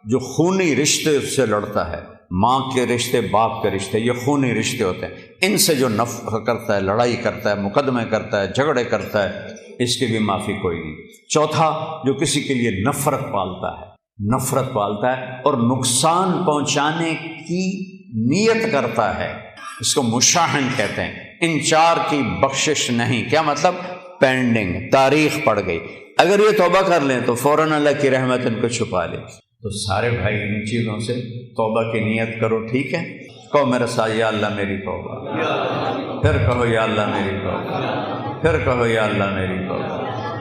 جو خونی رشتے سے لڑتا ہے، ماں کے رشتے، باپ کے رشتے، یہ خونی رشتے ہوتے ہیں، ان سے جو نفرت کرتا ہے، لڑائی کرتا ہے، مقدمے کرتا ہے، جھگڑے کرتا ہے، اس کی بھی معافی کوئی نہیں۔ چوتھا، جو کسی کے لیے نفرت پالتا ہے اور نقصان پہنچانے کی نیت کرتا ہے، اس کو مشاہن کہتے ہیں۔ ان 4 کی بخشش نہیں۔ کیا مطلب؟ پینڈنگ، تاریخ پڑ گئی۔ اگر یہ توبہ کر لیں تو فوراً اللہ کی رحمت ان کو چھپا لے۔ تو سارے بھائی ان چیزوں سے توبہ کی نیت کرو، ٹھیک ہے؟ کہو میرے ساتھ، یا اللہ میری توبہ، پھر کہو یا اللہ میری توبہ، پھر کہو یا اللہ میری توبہ۔